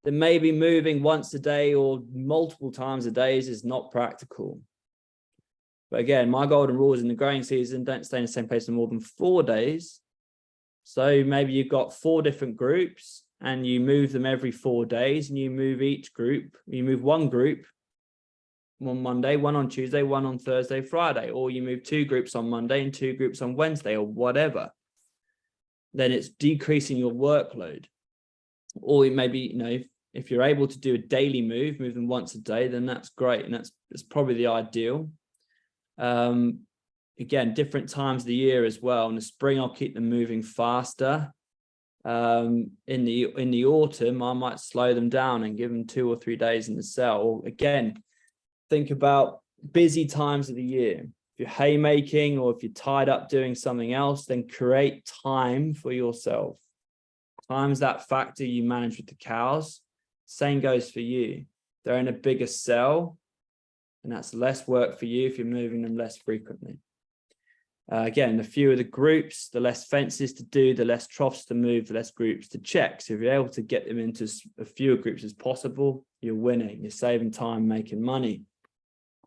then maybe moving once a day or multiple times a day is not practical. But again, my golden rule is in the growing season, don't stay in the same place for more than 4 days. So maybe you've got 4 different groups and you move them every 4 days, and you move one group on Monday, one on Tuesday, one on Thursday, Friday, or you move 2 groups on Monday and 2 groups on Wednesday, or whatever. Then it's decreasing your workload. Or maybe, if you're able to do a daily move them once a day, then that's great. And that's probably the ideal. Again, different times of the year as well. In the spring, I'll keep them moving faster. In the autumn, I might slow them down and give them 2 or 3 days in the cell. Or again, think about busy times of the year. If you're haymaking or if you're tied up doing something else, then create time for yourself. Times that factor you manage with the cows. Same goes for you. They're in a bigger cell, and that's less work for you if you're moving them less frequently. Again, the fewer the groups, the less fences to do, the less troughs to move, the less groups to check. So if you're able to get them into as fewer groups as possible, you're winning. You're saving time, making money.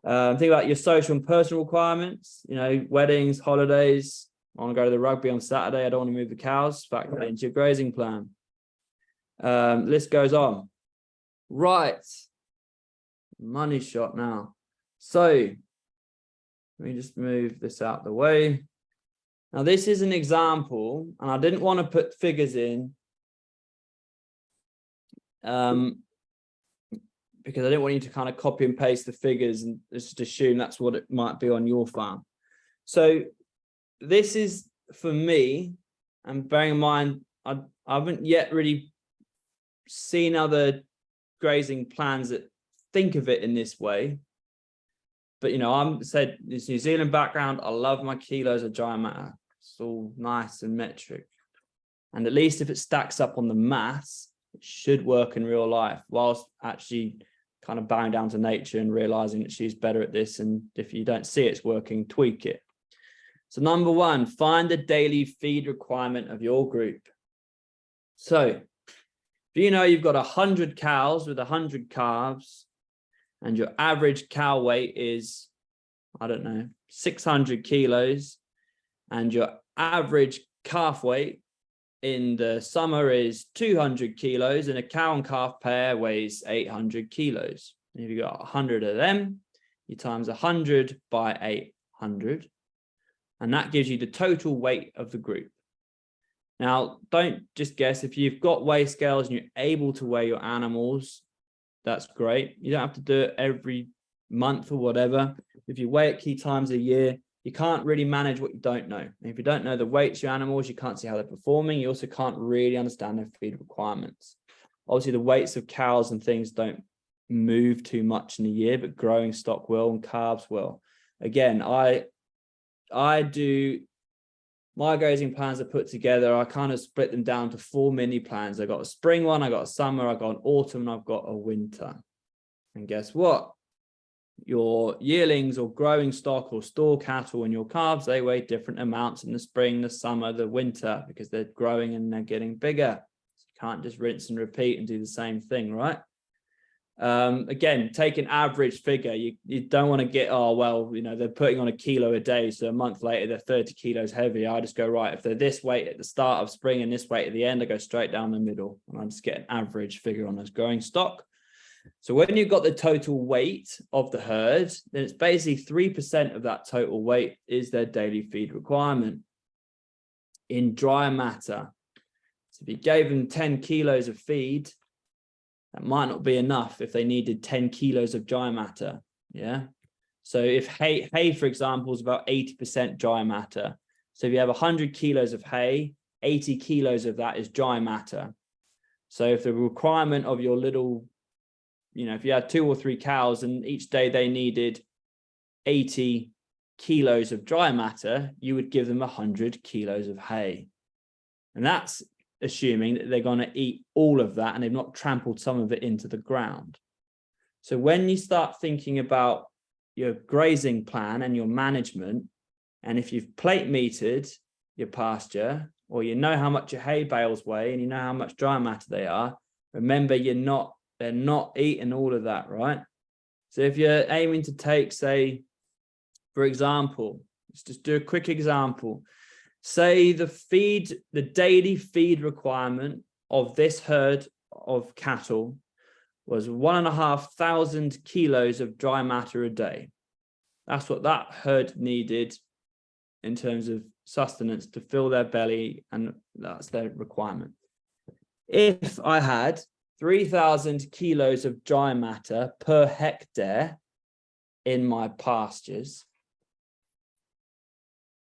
Think about your social and personal requirements, weddings, holidays. I want to go to the rugby on Saturday. I don't want to move the cows. Factor that into your grazing plan. List goes on. Right. Money shot now. So let me just move this out the way. Now, this is an example, and I didn't want to put figures in because I didn't want you to kind of copy and paste the figures and just assume that's what it might be on your farm. So this is for me, and bearing in mind, I haven't yet really seen other grazing plans that think of it in this way. But, I'm said this New Zealand background. I love my kilos of dry matter. It's all nice and metric. And at least if it stacks up on the maths, it should work in real life, whilst actually kind of bowing down to nature and realizing that she's better at this. And if you don't see it's working, tweak it. So number one, find the daily feed requirement of your group. So if you've got 100 cows with 100 calves, and your average cow weight is, 600 kilos, and your average calf weight in the summer is 200 kilos, and a cow and calf pair weighs 800 kilos. And if you've got 100 of them, you times 100 by 800, and that gives you the total weight of the group. Now, don't just guess. If you've got weigh scales and you're able to weigh your animals, that's great. You don't have to do it every month or whatever. If you weigh at key times a year, you can't really manage what you don't know. And if you don't know the weights of your animals, you can't see how they're performing. You also can't really understand their feed requirements. Obviously, the weights of cows and things don't move too much in a year, but growing stock will and calves will. Again, I do my grazing plans are put together. I kind of split them down to 4 mini plans. I got a spring one, I got a summer, I got an autumn, and I've got a winter. And guess what? Your yearlings or growing stock or store cattle and your calves, they weigh different amounts in the spring, the summer, the winter, because they're growing and they're getting bigger. So you can't just rinse and repeat and do the same thing, right? Again, take an average figure. You don't want to get, they're putting on a kilo a day, so a month later they're 30 kilos heavier. I just go, right, if they're this weight at the start of spring and this weight at the end, I go straight down the middle and I just get an average figure on those growing stock. So when you've got the total weight of the herd, then it's basically 3% of that total weight is their daily feed requirement in dry matter. So if you gave them 10 kilos of feed, that might not be enough if they needed 10 kilos of dry matter. Yeah. So if hay, for example, is about 80% dry matter. So if you have 100 kilos of hay, 80 kilos of that is dry matter. So if the requirement of your little, if you had 2 or 3 cows and each day they needed 80 kilos of dry matter, you would give them 100 kilos of hay. And that's assuming that they're going to eat all of that and they've not trampled some of it into the ground. So when you start thinking about your grazing plan and your management, and if you've plate metered your pasture, or you know how much your hay bales weigh and you know how much dry matter they are, remember they're not eating all of that, right? So if you're aiming to take, say, for example, let's just do a quick example. Say the daily feed requirement of this herd of cattle was 1,500 kilos of dry matter a day. That's what that herd needed in terms of sustenance to fill their belly, and that's their requirement. If I had 3,000 kilos of dry matter per hectare in my pastures,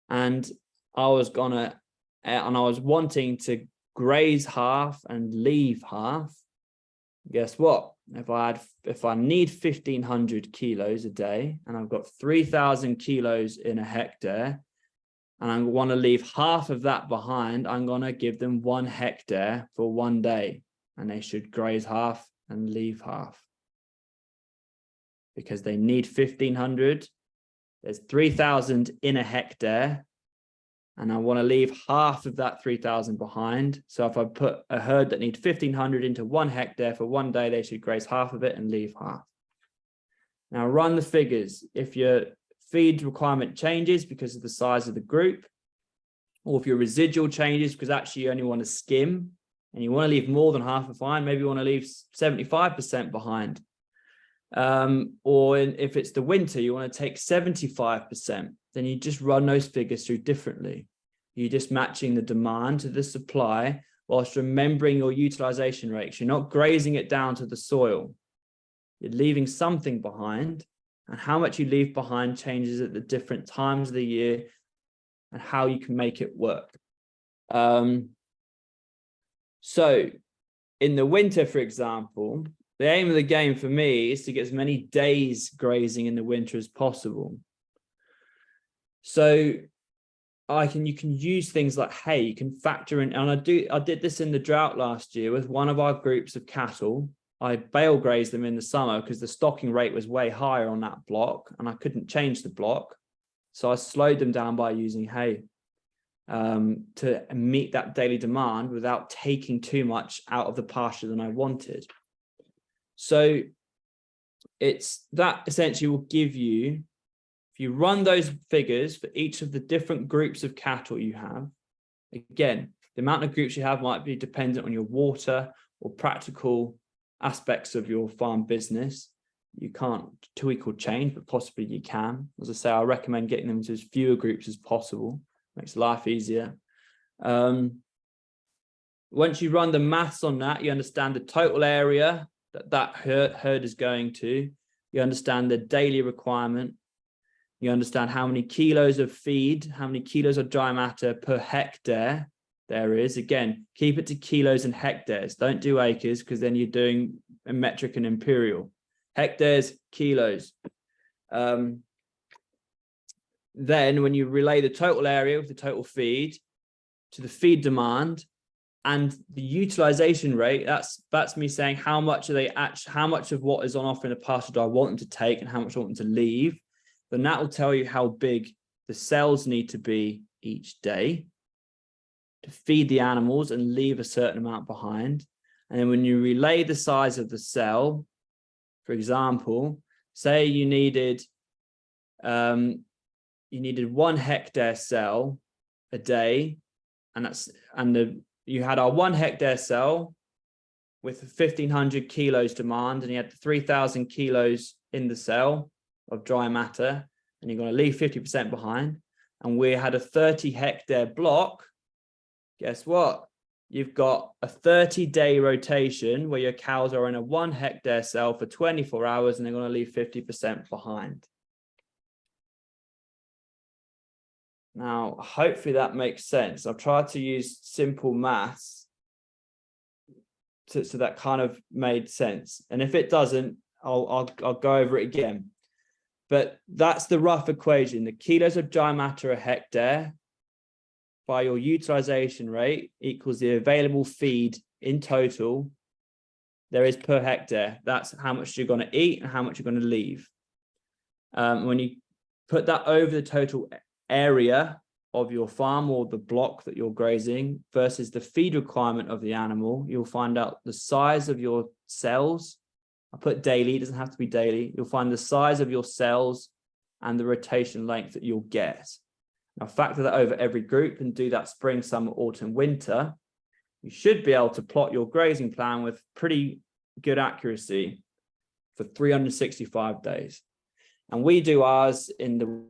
and I was wanting to graze half and leave half, guess what? If I need 1,500 kilos a day and I've got 3,000 kilos in a hectare, and I want to leave half of that behind, I'm going to give them 1 hectare for 1 day, and they should graze half and leave half, because they need 1,500. There's 3,000 in a hectare, and I want to leave half of that 3,000 behind. So if I put a herd that needs 1,500 into 1 hectare for 1 day, they should graze half of it and leave half. Now run the figures. If your feed requirement changes because of the size of the group, or if your residual changes because actually you only want to skim and you want to leave more than half behind, maybe you want to leave 75% behind. Or if it's the winter, you want to take 75%, then you just run those figures through differently. You're just matching the demand to the supply whilst remembering your utilization rates. You're not grazing it down to the soil. You're leaving something behind, and how much you leave behind changes at the different times of the year and how you can make it work. So in the winter, for example, the aim of the game for me is to get as many days grazing in the winter as possible. So you can use things like hay. You can factor in, and I did this in the drought last year with one of our groups of cattle. I bale grazed them in the summer because the stocking rate was way higher on that block and I couldn't change the block. So I slowed them down by using hay to meet that daily demand without taking too much out of the pasture than I wanted. So it's that essentially will give you, if you run those figures for each of the different groups of cattle you have, again, the amount of groups you have might be dependent on your water or practical aspects of your farm business. You can't tweak or change, but possibly you can. As I say, I recommend getting them to as fewer groups as possible. Makes life easier. Once you run the maths on that, you understand the total area that herd is going to. You understand the daily requirement. You understand how many kilos of feed, how many kilos of dry matter per hectare there is. Again, keep it to kilos and hectares. Don't do acres, because then you're doing a metric and imperial. Hectares, kilos. Then when you relay the total area with the total feed to the feed demand and the utilization rate, that's me saying how much of what is on offer in the pasture do I want them to take and how much I want them to leave. Then that will tell you how big the cells need to be each day to feed the animals and leave a certain amount behind. And then when you relay the size of the cell, for example, say you needed 1 hectare cell a day, you had our 1 hectare cell with 1,500 kilos demand, and you had 3,000 kilos in the cell of dry matter, and you're going to leave 50% behind. And we had a 30 hectare block. Guess what? You've got a 30-day rotation where your cows are in a 1 hectare cell for 24 hours and they're going to leave 50% behind. Now, hopefully that makes sense. I've tried to use simple maths so that kind of made sense. And if it doesn't, I'll go over it again. But that's the rough equation. The kilos of dry matter a hectare by your utilization rate equals the available feed in total there is per hectare. That's how much you're going to eat and how much you're going to leave. When you put that over the total area of your farm or the block that you're grazing versus the feed requirement of the animal, you'll find out the size of your cells. I put daily, it doesn't have to be daily. You'll find the size of your cells and the rotation length that you'll get. Now factor that over every group and do that spring, summer, autumn, winter. You should be able to plot your grazing plan with pretty good accuracy for 365 days. And we do ours in the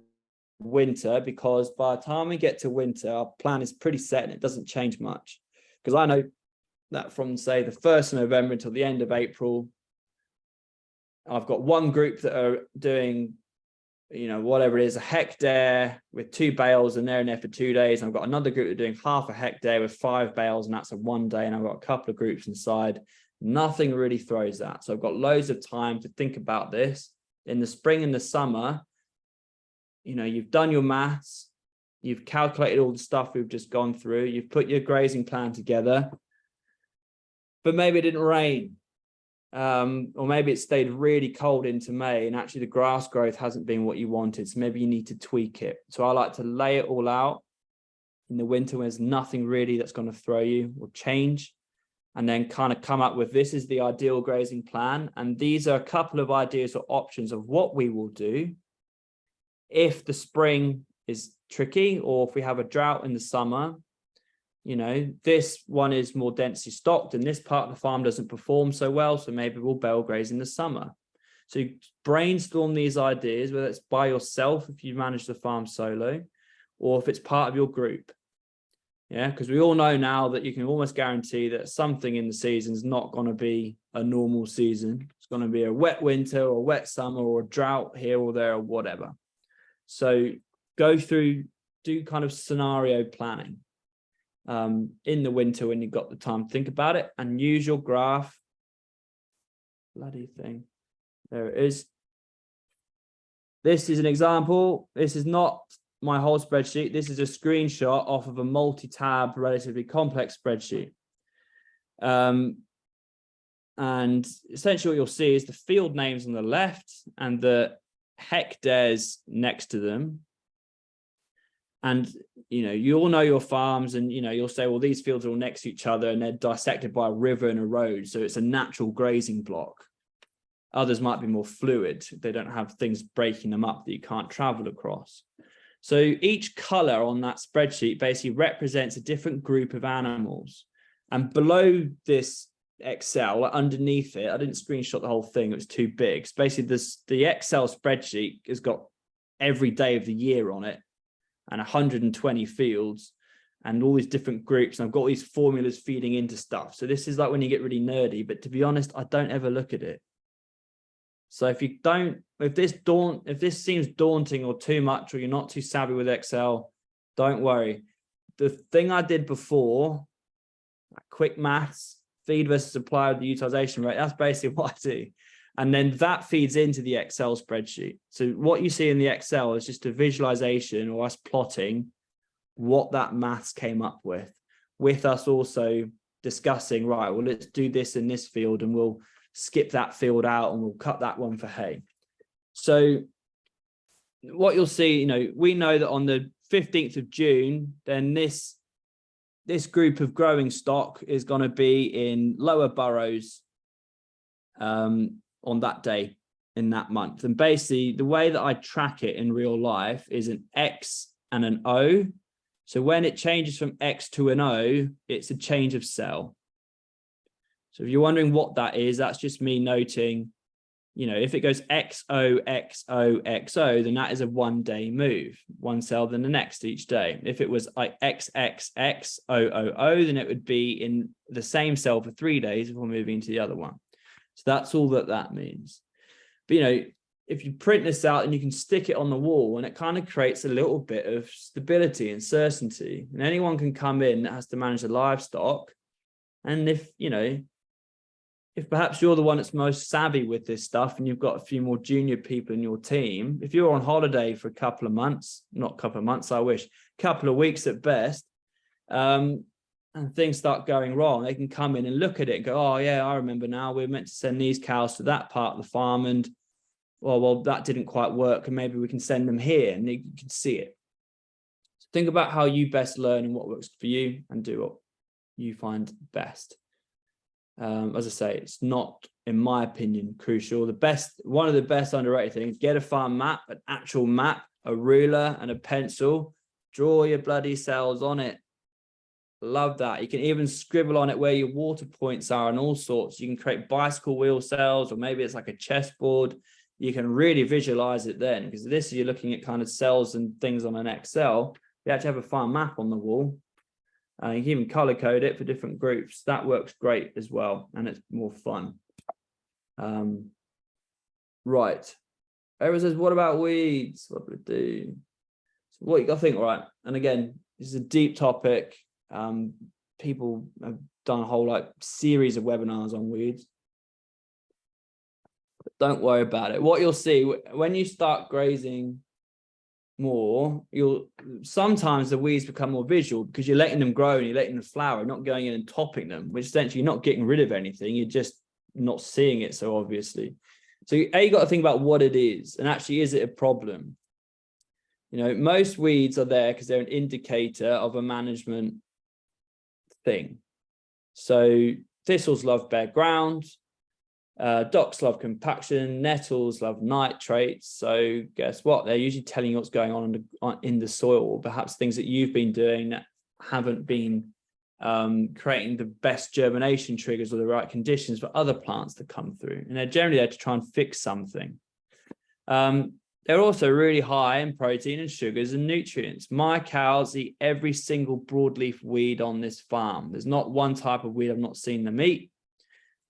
winter because by the time we get to winter, our plan is pretty set and it doesn't change much. Because I know that from, say, the 1st of November until the end of April, I've got one group that are doing you know, whatever it is, a hectare with 2 bales, and they're in there for 2 days. And I've got another group that are doing half a hectare with 5 bales, and that's a 1 day. And I've got a couple of groups inside. Nothing really throws that. So I've got loads of time to think about this. In the spring and the summer, you know, you've done your maths, you've calculated all the stuff we've just gone through, you've put your grazing plan together, but maybe it didn't rain. Or maybe it stayed really cold into May, and actually the grass growth hasn't been what you wanted. So maybe you need to tweak it. So I like to lay it all out in the winter when there's nothing really that's going to throw you or change, and then kind of come up with, this is the ideal grazing plan. And these are a couple of ideas or options of what we will do if the spring is tricky, or if we have a drought in the summer. You know, this one is more densely stocked and this part of the farm doesn't perform so well, so maybe we'll bale graze in the summer. So you brainstorm these ideas, whether it's by yourself if you manage the farm solo, or if it's part of your group. Yeah, because we all know now that you can almost guarantee that something in the season is not going to be a normal season. It's going to be a wet winter or a wet summer or a drought here or there or whatever. So go through, do kind of scenario planning in the winter when you've got the time to think about it, and use your graph. Bloody thing. There it is. This is an example. This is not my whole spreadsheet. This is a screenshot off of a multi-tab, relatively complex spreadsheet. And essentially what you'll see is the field names on the left and the hectares next to them. And, you know, you all know your farms, and, you know, you'll say, well, these fields are all next to each other and they're dissected by a river and a road. So it's a natural grazing block. Others might be more fluid. They don't have things breaking them up that you can't travel across. So each color on that spreadsheet basically represents a different group of animals. And below this Excel, underneath it, I didn't screenshot the whole thing, it was too big. So basically the Excel spreadsheet has got every day of the year on it, and 120 fields and all these different groups. And I've got all these formulas feeding into stuff. So this is like when you get really nerdy, but to be honest, I don't ever look at it. So if this seems daunting or too much, or you're not too savvy with Excel, don't worry. The thing I did before, quick maths, feed versus supply with the utilization rate, that's basically what I do. And then that feeds into the Excel spreadsheet. So what you see in the Excel is just a visualization, or us plotting what that maths came up with us also discussing, right, well, let's do this in this field and we'll skip that field out and we'll cut that one for hay. So what you'll see, you know, we know that on the 15th of June, then this group of growing stock is going to be in lower burrows on that day in that month. And basically the way that I track it in real life is an X and an O. So when it changes from X to an O, it's a change of cell. So if you're wondering what that is, that's just me noting, you know, if it goes XO, XO, XO, then that is a 1 day move, one cell than the next each day. If it was like XXX, OOO, then it would be in the same cell for 3 days before moving to the other one. So that's all that means. But, you know, if you print this out and you can stick it on the wall, and it kind of creates a little bit of stability and certainty, and anyone can come in that has to manage the livestock. And if, you know, if perhaps you're the one that's most savvy with this stuff and you've got a few more junior people in your team, if you're on holiday for a couple of months, not a couple of months, I wish, couple of weeks at best, and things start going wrong, they can come in and look at it and go, oh yeah, I remember now, we're meant to send these cows to that part of the farm, and well, that didn't quite work, and maybe we can send them here, and you can see it. So think about how you best learn and what works for you, and do what you find best. As I say, it's not, in my opinion, crucial. One of the best underrated things, get a farm map, an actual map, a ruler and a pencil, draw your bloody cells on it. Love that. You can even scribble on it where your water points are and all sorts. You can create bicycle wheel cells, or maybe it's like a chessboard. You can really visualize it then, because this is, you're looking at kind of cells and things on an Excel. You actually have a farm map on the wall. You can even color code it for different groups. That works great as well, and it's more fun. Right. Everyone says, what about weeds? What do we do? So what you got to think, all right? And again, this is a deep topic. People have done a whole series of webinars on weeds. But don't worry about it. What you'll see when you start grazing more, sometimes the weeds become more visual because you're letting them grow and you're letting them flower, not going in and topping them, which essentially you're not getting rid of anything. You're just not seeing it so obviously. So you got to think about what it is, and actually, is it a problem? Most weeds are there because they're an indicator of a management thing. So thistles love bare ground, docks love compaction, nettles love nitrates. So guess what? They're usually telling you what's going on in the soil, or perhaps things that you've been doing that haven't been creating the best germination triggers or the right conditions for other plants to come through. And they're generally there to try and fix something. They're also really high in protein and sugars and nutrients. My cows eat every single broadleaf weed on this farm. There's not one type of weed I've not seen them eat.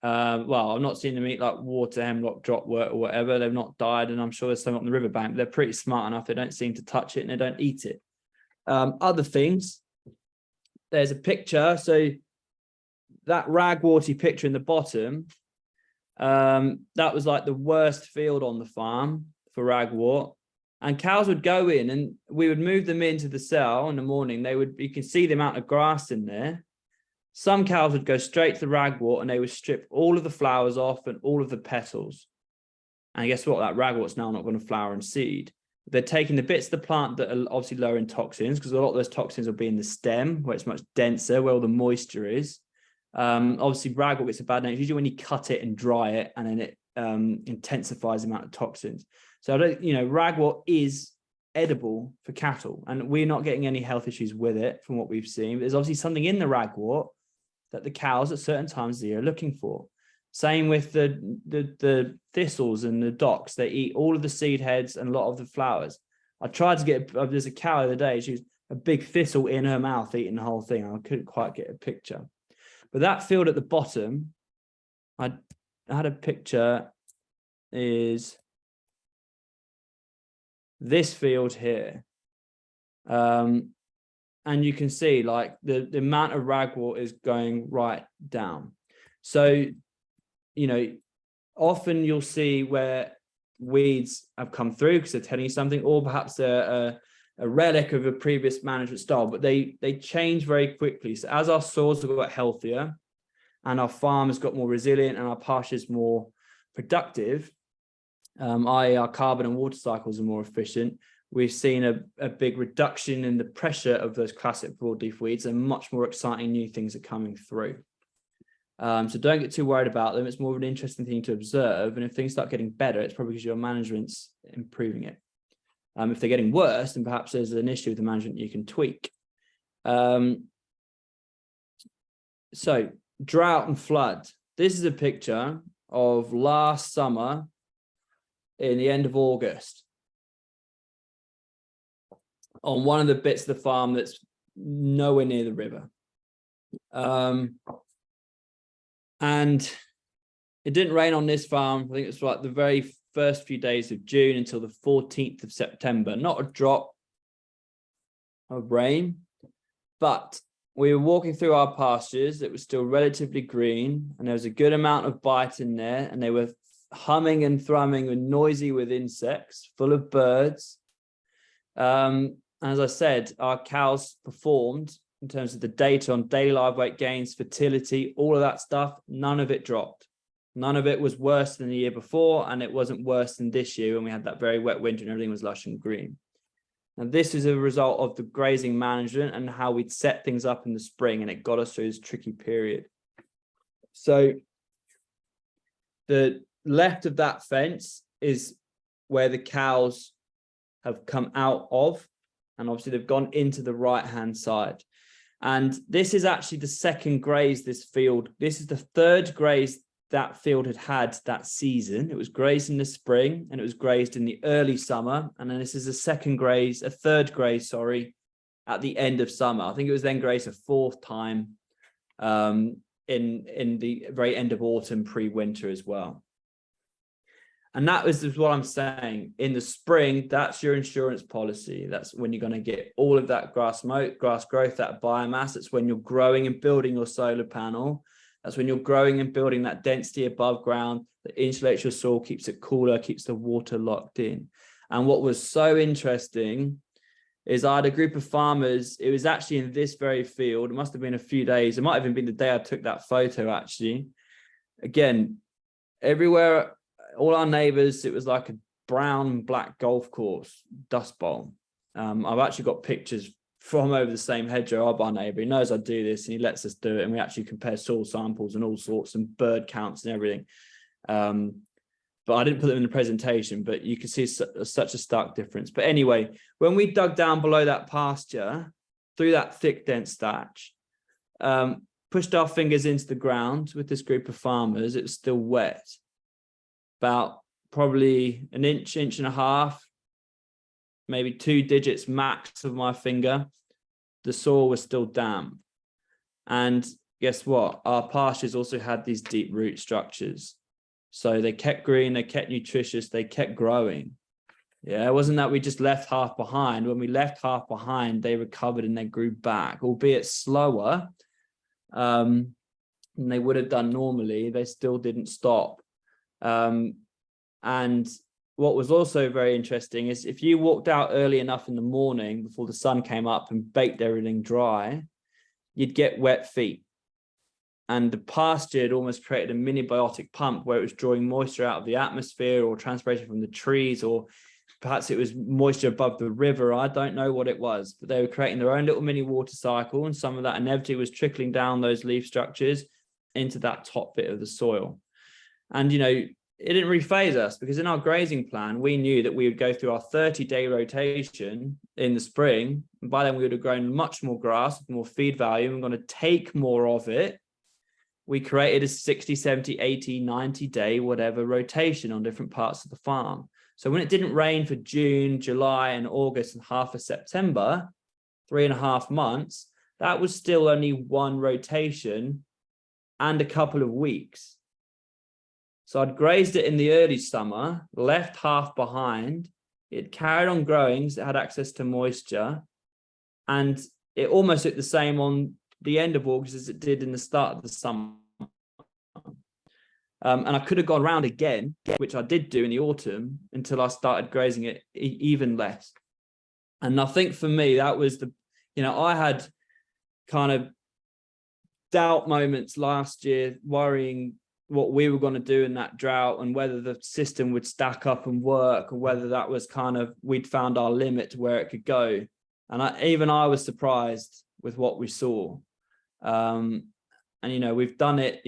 Well, I've not seen them eat like water, hemlock, dropwort or whatever. They've not died, and I'm sure there's some on the riverbank. They're pretty smart enough. They don't seem to touch it and they don't eat it. Other things, there's a picture. So that ragworty picture in the bottom, that was like the worst field on the farm for ragwort. And cows would go in and we would move them into the cell in the morning. You can see the amount of grass in there. Some cows would go straight to the ragwort and they would strip all of the flowers off and all of the petals. And guess what? That ragwort's now not going to flower and seed. They're taking the bits of the plant that are obviously lower in toxins, because a lot of those toxins will be in the stem where it's much denser, where all the moisture is. Obviously, ragwort gets a bad name. It's usually when you cut it and dry it, and then it intensifies the amount of toxins. So, ragwort is edible for cattle, and we're not getting any health issues with it from what we've seen. But there's obviously something in the ragwort that the cows at certain times of the year are looking for. Same with the thistles and the docks. They eat all of the seed heads and a lot of the flowers. I tried to there's a cow the other day, she was a big thistle in her mouth eating the whole thing. I couldn't quite get a picture. But that field at the bottom, I had a picture, is this field here. And you can see like the amount of ragwort is going right down. So, often you'll see where weeds have come through because they're telling you something, or perhaps they're a relic of a previous management style, but they change very quickly. So as our soils have got healthier and our farm has got more resilient and our pastures more productive, i.e. our carbon and water cycles are more efficient, we've seen a big reduction in the pressure of those classic broadleaf weeds, and much more exciting new things are coming through. So don't get too worried about them. It's more of an interesting thing to observe. And if things start getting better, it's probably because your management's improving it. If they're getting worse, then perhaps there's an issue with the management you can tweak. So drought and flood. This is a picture of last summer in the end of August on one of the bits of the farm that's nowhere near the river. And it didn't rain on this farm. I think it was like the very first few days of June until the 14th of September. Not a drop of rain, but we were walking through our pastures. It was still relatively green, and there was a good amount of bite in there, and they were humming and thrumming and noisy with insects, full of birds. As I said, our cows performed in terms of the data on daily live weight gains, fertility, all of that stuff. None of it dropped. None of it was worse than the year before, and it wasn't worse than this year when we had that very wet winter and everything was lush and green. And this is a result of the grazing management and how we'd set things up in the spring, and it got us through this tricky period. So the left of that fence is where the cows have come out of, and obviously they've gone into the right-hand side. And this is actually the second graze this field. This is the third graze that field had that season. It was grazed in the spring and it was grazed in the early summer. And then this is a third graze, at the end of summer. I think it was then grazed a fourth time in the very end of autumn, pre-winter as well. And that is what I'm saying. In the spring, that's your insurance policy. That's when you're going to get all of that grass growth, that biomass. It's when you're growing and building your solar panel. That's when you're growing and building that density above ground that insulates your soil, keeps it cooler, keeps the water locked in. And what was so interesting is I had a group of farmers. It was actually in this very field. It must have been a few days. It might have even been the day I took that photo, actually. Again, everywhere, all our neighbors, it was like a brown and black golf course, dust bowl. I've actually got pictures from over the same hedgerow of our neighbor. He knows I do this and he lets us do it. And we actually compare soil samples and all sorts and bird counts and everything. But I didn't put them in the presentation, but you can see such a stark difference. But anyway, when we dug down below that pasture, through that thick, dense thatch, pushed our fingers into the ground with this group of farmers, it was still wet. About probably an inch and a half, maybe 2 digits max of my finger, the soil was still damp. And guess what? Our pastures also had these deep root structures. So they kept green, they kept nutritious, they kept growing. Yeah, it wasn't that we just left half behind. When we left half behind, they recovered and they grew back, albeit slower than they would have done normally. They still didn't stop. And what was also very interesting is if you walked out early enough in the morning before the sun came up and baked everything dry, you'd get wet feet. And the pasture had almost created a mini biotic pump where it was drawing moisture out of the atmosphere or transpiration from the trees, or perhaps it was moisture above the river. I don't know what it was, but they were creating their own little mini water cycle. And some of that inevitably was trickling down those leaf structures into that top bit of the soil. And, you know, it didn't really phase us because in our grazing plan, we knew that we would go through our 30-day rotation in the spring. And by then we would have grown much more grass with more feed value. And we're going to take more of it. We created a 60, 70, 80, 90-day, whatever rotation on different parts of the farm. So when it didn't rain for June, July, and August and half of September, 3.5 months, that was still only one rotation and a couple of weeks. So I'd grazed it in the early summer, left half behind. It carried on growing, so it had access to moisture. And it almost looked the same on the end of August as it did in the start of the summer. And I could have gone around again, which I did do in the autumn, until I started grazing it even less. And I think for me, that was I had kind of doubt moments last year, worrying what we were going to do in that drought and whether the system would stack up and work, or whether that was kind of, we'd found our limit to where it could go. And I was surprised with what we saw. And, we've done it,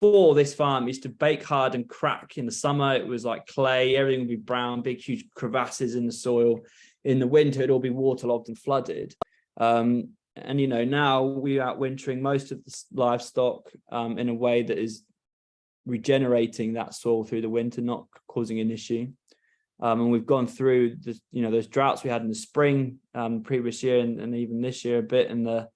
before this farm used to bake hard and crack in the summer. It was like clay, everything would be brown, big, huge crevasses in the soil. In the winter, it'd all be waterlogged and flooded. And, now we're out wintering most of the livestock in a way that is regenerating that soil through the winter, not causing an issue. And we've gone through those droughts we had in the spring previous year and even this year a bit. And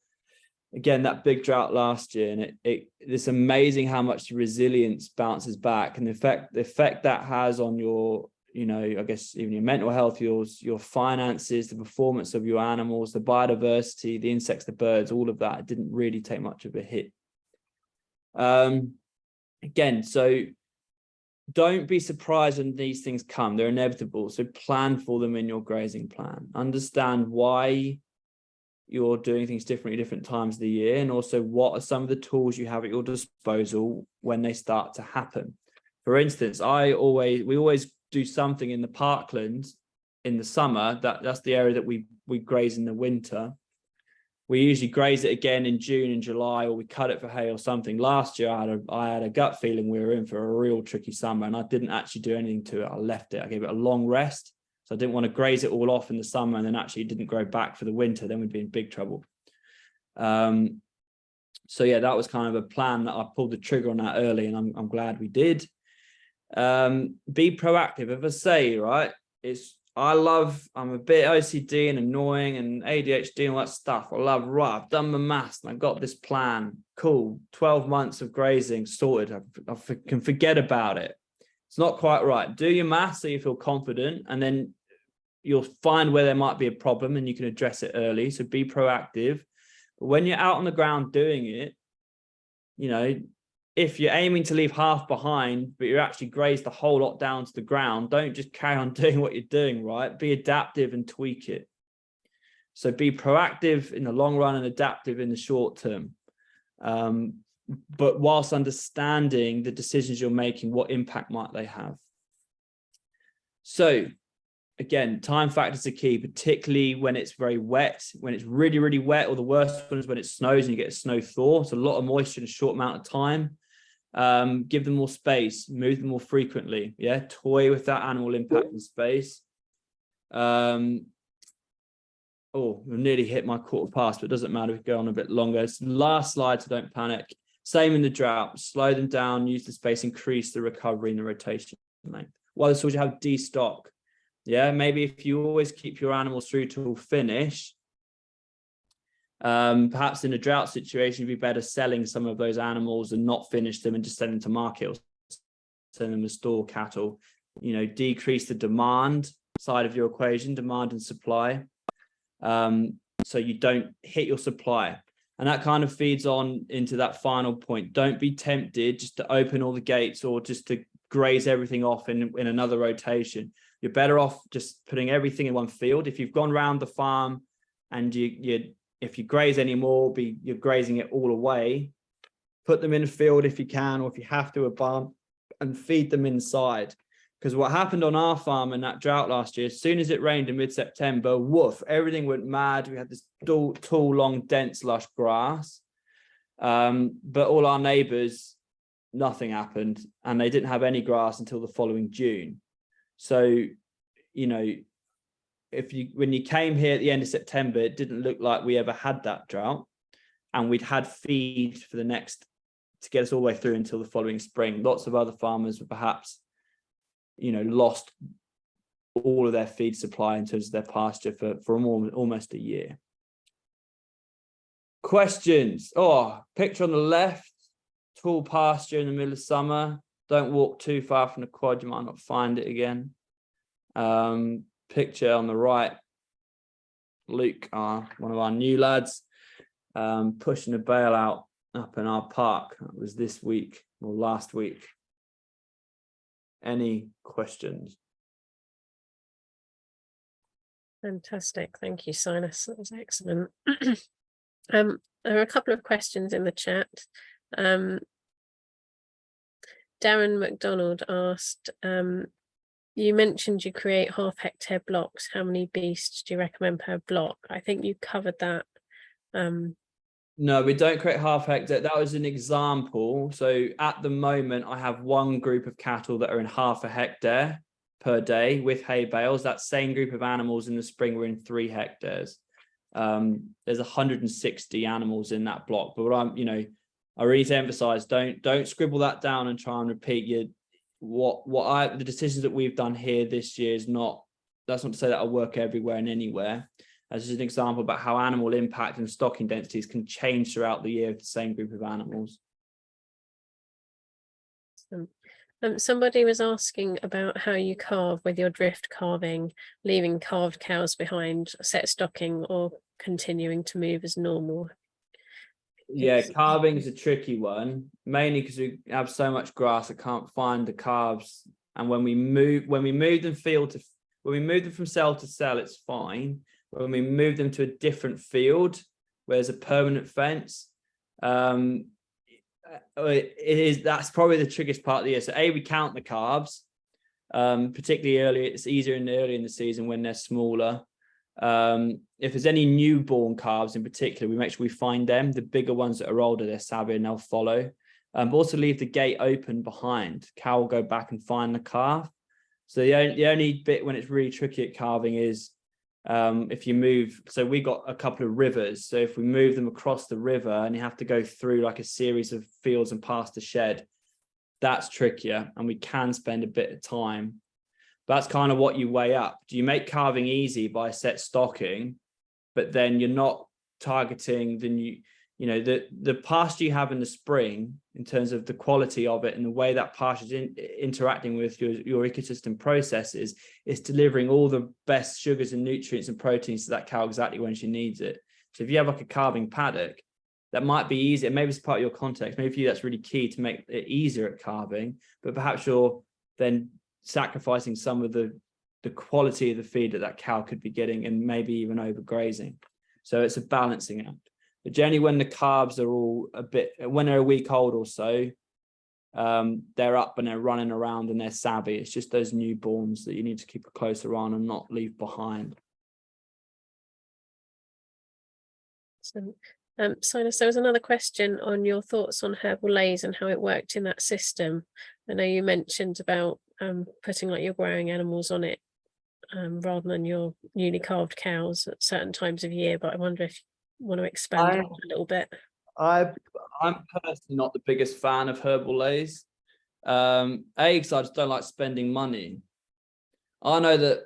again, that big drought last year, and it's amazing how much resilience bounces back, and the effect that has on your, I guess even your mental health, your finances, the performance of your animals, the biodiversity, the insects, the birds, all of that. It didn't really take much of a hit. Again, so don't be surprised when these things come. They're inevitable. So plan for them in your grazing plan. Understand why you're doing things differently at different times of the year, and also what are some of the tools you have at your disposal when they start to happen. For instance, we always do something in the parkland in the summer. That's the area that we graze in the winter. We usually graze it again in June and July, or we cut it for hay or something. Last year, I had a gut feeling we were in for a real tricky summer, and I didn't actually do anything to it. I left it. I gave it a long rest. So I didn't want to graze it all off in the summer and then actually didn't grow back for the winter. Then we'd be in big trouble. So yeah, that was kind of a plan that I pulled the trigger on that early, and I'm glad we did. Be proactive. If I say, right, I'm a bit OCD and annoying and ADHD and all that stuff. I've done my maths and I've got this plan. Cool. 12 months of grazing sorted. I can forget about it. It's not quite right. Do your math so you feel confident, and then you'll find where there might be a problem and you can address it early. So be proactive. But when you're out on the ground doing it, you know, if you're aiming to leave half behind, but you're actually grazed the whole lot down to the ground, don't just carry on doing what you're doing, right? Be adaptive and tweak it. So be proactive in the long run and adaptive in the short term. But whilst understanding the decisions you're making, what impact might they have? So again, time factors are key, particularly when it's very wet. When it's really, really wet, or the worst one is when it snows and you get a snow thaw. It's a lot of moisture in a short amount of time. Give them more space, move them more frequently. Yeah, toy with that animal impact in space. Oh, we've nearly hit my quarter past, but it doesn't matter if we go on a bit longer. It's the last slide, so don't panic. Same in the drought. Slow them down, use the space, increase the recovery and the rotation length. While this also have destock. Yeah, maybe if you always keep your animals through till finish, perhaps in a drought situation, it'd be better selling some of those animals and not finish them and just send them to market or send them to store cattle. You know, decrease the demand side of your equation, demand and supply. So you don't hit your supply. And that kind of feeds on into that final point. Don't be tempted just to open all the gates or just to graze everything off in another rotation. You're better off just putting everything in one field. If you've gone around the farm and if you graze anymore, you're grazing it all away, put them in a field if you can, or if you have to, a barn, and feed them inside. Because what happened on our farm in that drought last year, as soon as it rained in mid-September, woof, everything went mad. We had this tall, long, dense, lush grass. But all our neighbours, nothing happened. And they didn't have any grass until the following June. So, you know, when you came here at the end of September, it didn't look like we ever had that drought. And we'd had feed for to get us all the way through until the following spring. Lots of other farmers were perhaps, you know, lost all of their feed supply in terms of their pasture for almost a year. Questions? Oh, picture on the left, tall pasture in the middle of summer. Don't walk too far from the quad, you might not find it again. Picture on the right, Luke, one of our new lads, pushing a bale out up in our park. That was this week or last week. Any questions?
Fantastic. Thank you, Silas. That was excellent. There are a couple of questions in the chat. Darren McDonald asked, you mentioned you create half-hectare blocks. How many beasts do you recommend per block? I think you covered that.
No, we don't create half hectare. That was an example. So at the moment, I have one group of cattle that are in half a hectare per day with hay bales. That same group of animals in the spring were in 3 hectares. There's 160 animals in that block. But I really to emphasize, don't scribble that down and try and repeat the decisions that we've done here this year that's not to say that I'll work everywhere and anywhere. As an example about how animal impact and stocking densities can change throughout the year of the same group of animals.
Somebody was asking about how you carve with your drift calving, leaving calved cows behind, set stocking, or continuing to move as normal.
Yeah, calving is a tricky one, mainly because we have so much grass, I can't find the calves. And when we move them from cell to cell, it's fine. When we move them to a different field where there's a permanent fence, that's probably the trickiest part of the year. So we count the calves, particularly early. It's easier early in the season when they're smaller. If there's any newborn calves in particular, we make sure we find them. The bigger ones that are older, they're savvy and they'll follow. But also leave the gate open behind. Cow will go back and find the calf. So the only bit when it's really tricky at calving is if you move. So we got a couple of rivers. So if we move them across the river and you have to go through like a series of fields and past the shed, that's trickier, and we can spend a bit of time. That's kind of what you weigh up. Do you make calving easy by set stocking, but then you're not targeting the pasture you have in the spring, in terms of the quality of it and the way that pasture is interacting with your ecosystem processes, is delivering all the best sugars and nutrients and proteins to that cow exactly when she needs it. So if you have like a calving paddock, that might be easier. Maybe it's part of your context. Maybe for you that's really key to make it easier at calving, but perhaps you're then sacrificing some of the quality of the feed that cow could be getting, and maybe even overgrazing. So it's a balancing act. But generally, when the calves are all when they're a week old or so, they're up and they're running around and they're savvy. It's just those newborns that you need to keep a closer on and not leave behind.
So, Silas, there was another question on your thoughts on herbal lays and how it worked in that system. I know you mentioned about putting like your growing animals on it rather than your newly calved cows at certain times of year, but I wonder if you want to expand on it a little bit.
I'm personally not the biggest fan of herbal lays. Because I just don't like spending money. I know that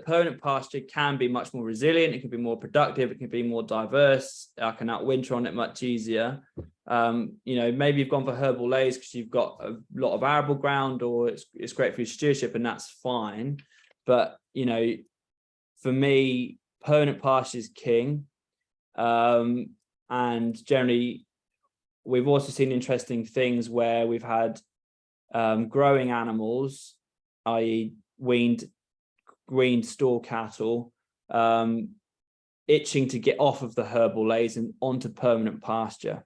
permanent pasture can be much more resilient. It can be more productive. It can be more diverse. I can outwinter on it much easier. Maybe you've gone for herbal lays because you've got a lot of arable ground, or it's great for your stewardship, and that's fine. But for me, permanent pasture is king. And generally, we've also seen interesting things where we've had growing animals, i.e. weaned store cattle, itching to get off of the herbal lays and onto permanent pasture.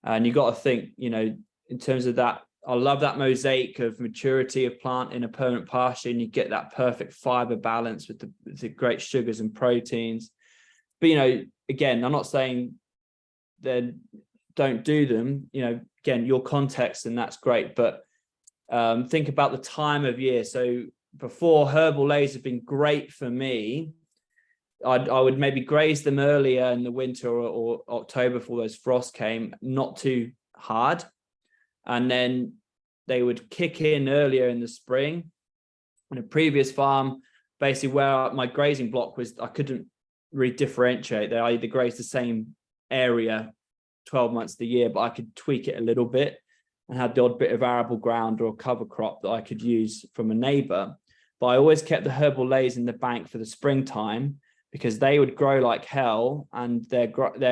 And you've got to think, in terms of that, I love that mosaic of maturity of plant in a permanent pasture, and you get that perfect fiber balance with the great sugars and proteins. But, again, I'm not saying then don't do them, again, your context, and that's great. But think about the time of year. So before, herbal lays have been great for me. I would maybe graze them earlier in the winter or October before those frosts came, not too hard. And then they would kick in earlier in the spring. On a previous farm, basically where my grazing block was, I couldn't really differentiate. They either grazed the same area 12 months of the year, but I could tweak it a little bit and had the odd bit of arable ground or cover crop that I could use from a neighbor. But I always kept the herbal lays in the bank for the springtime, because they would grow like hell, and their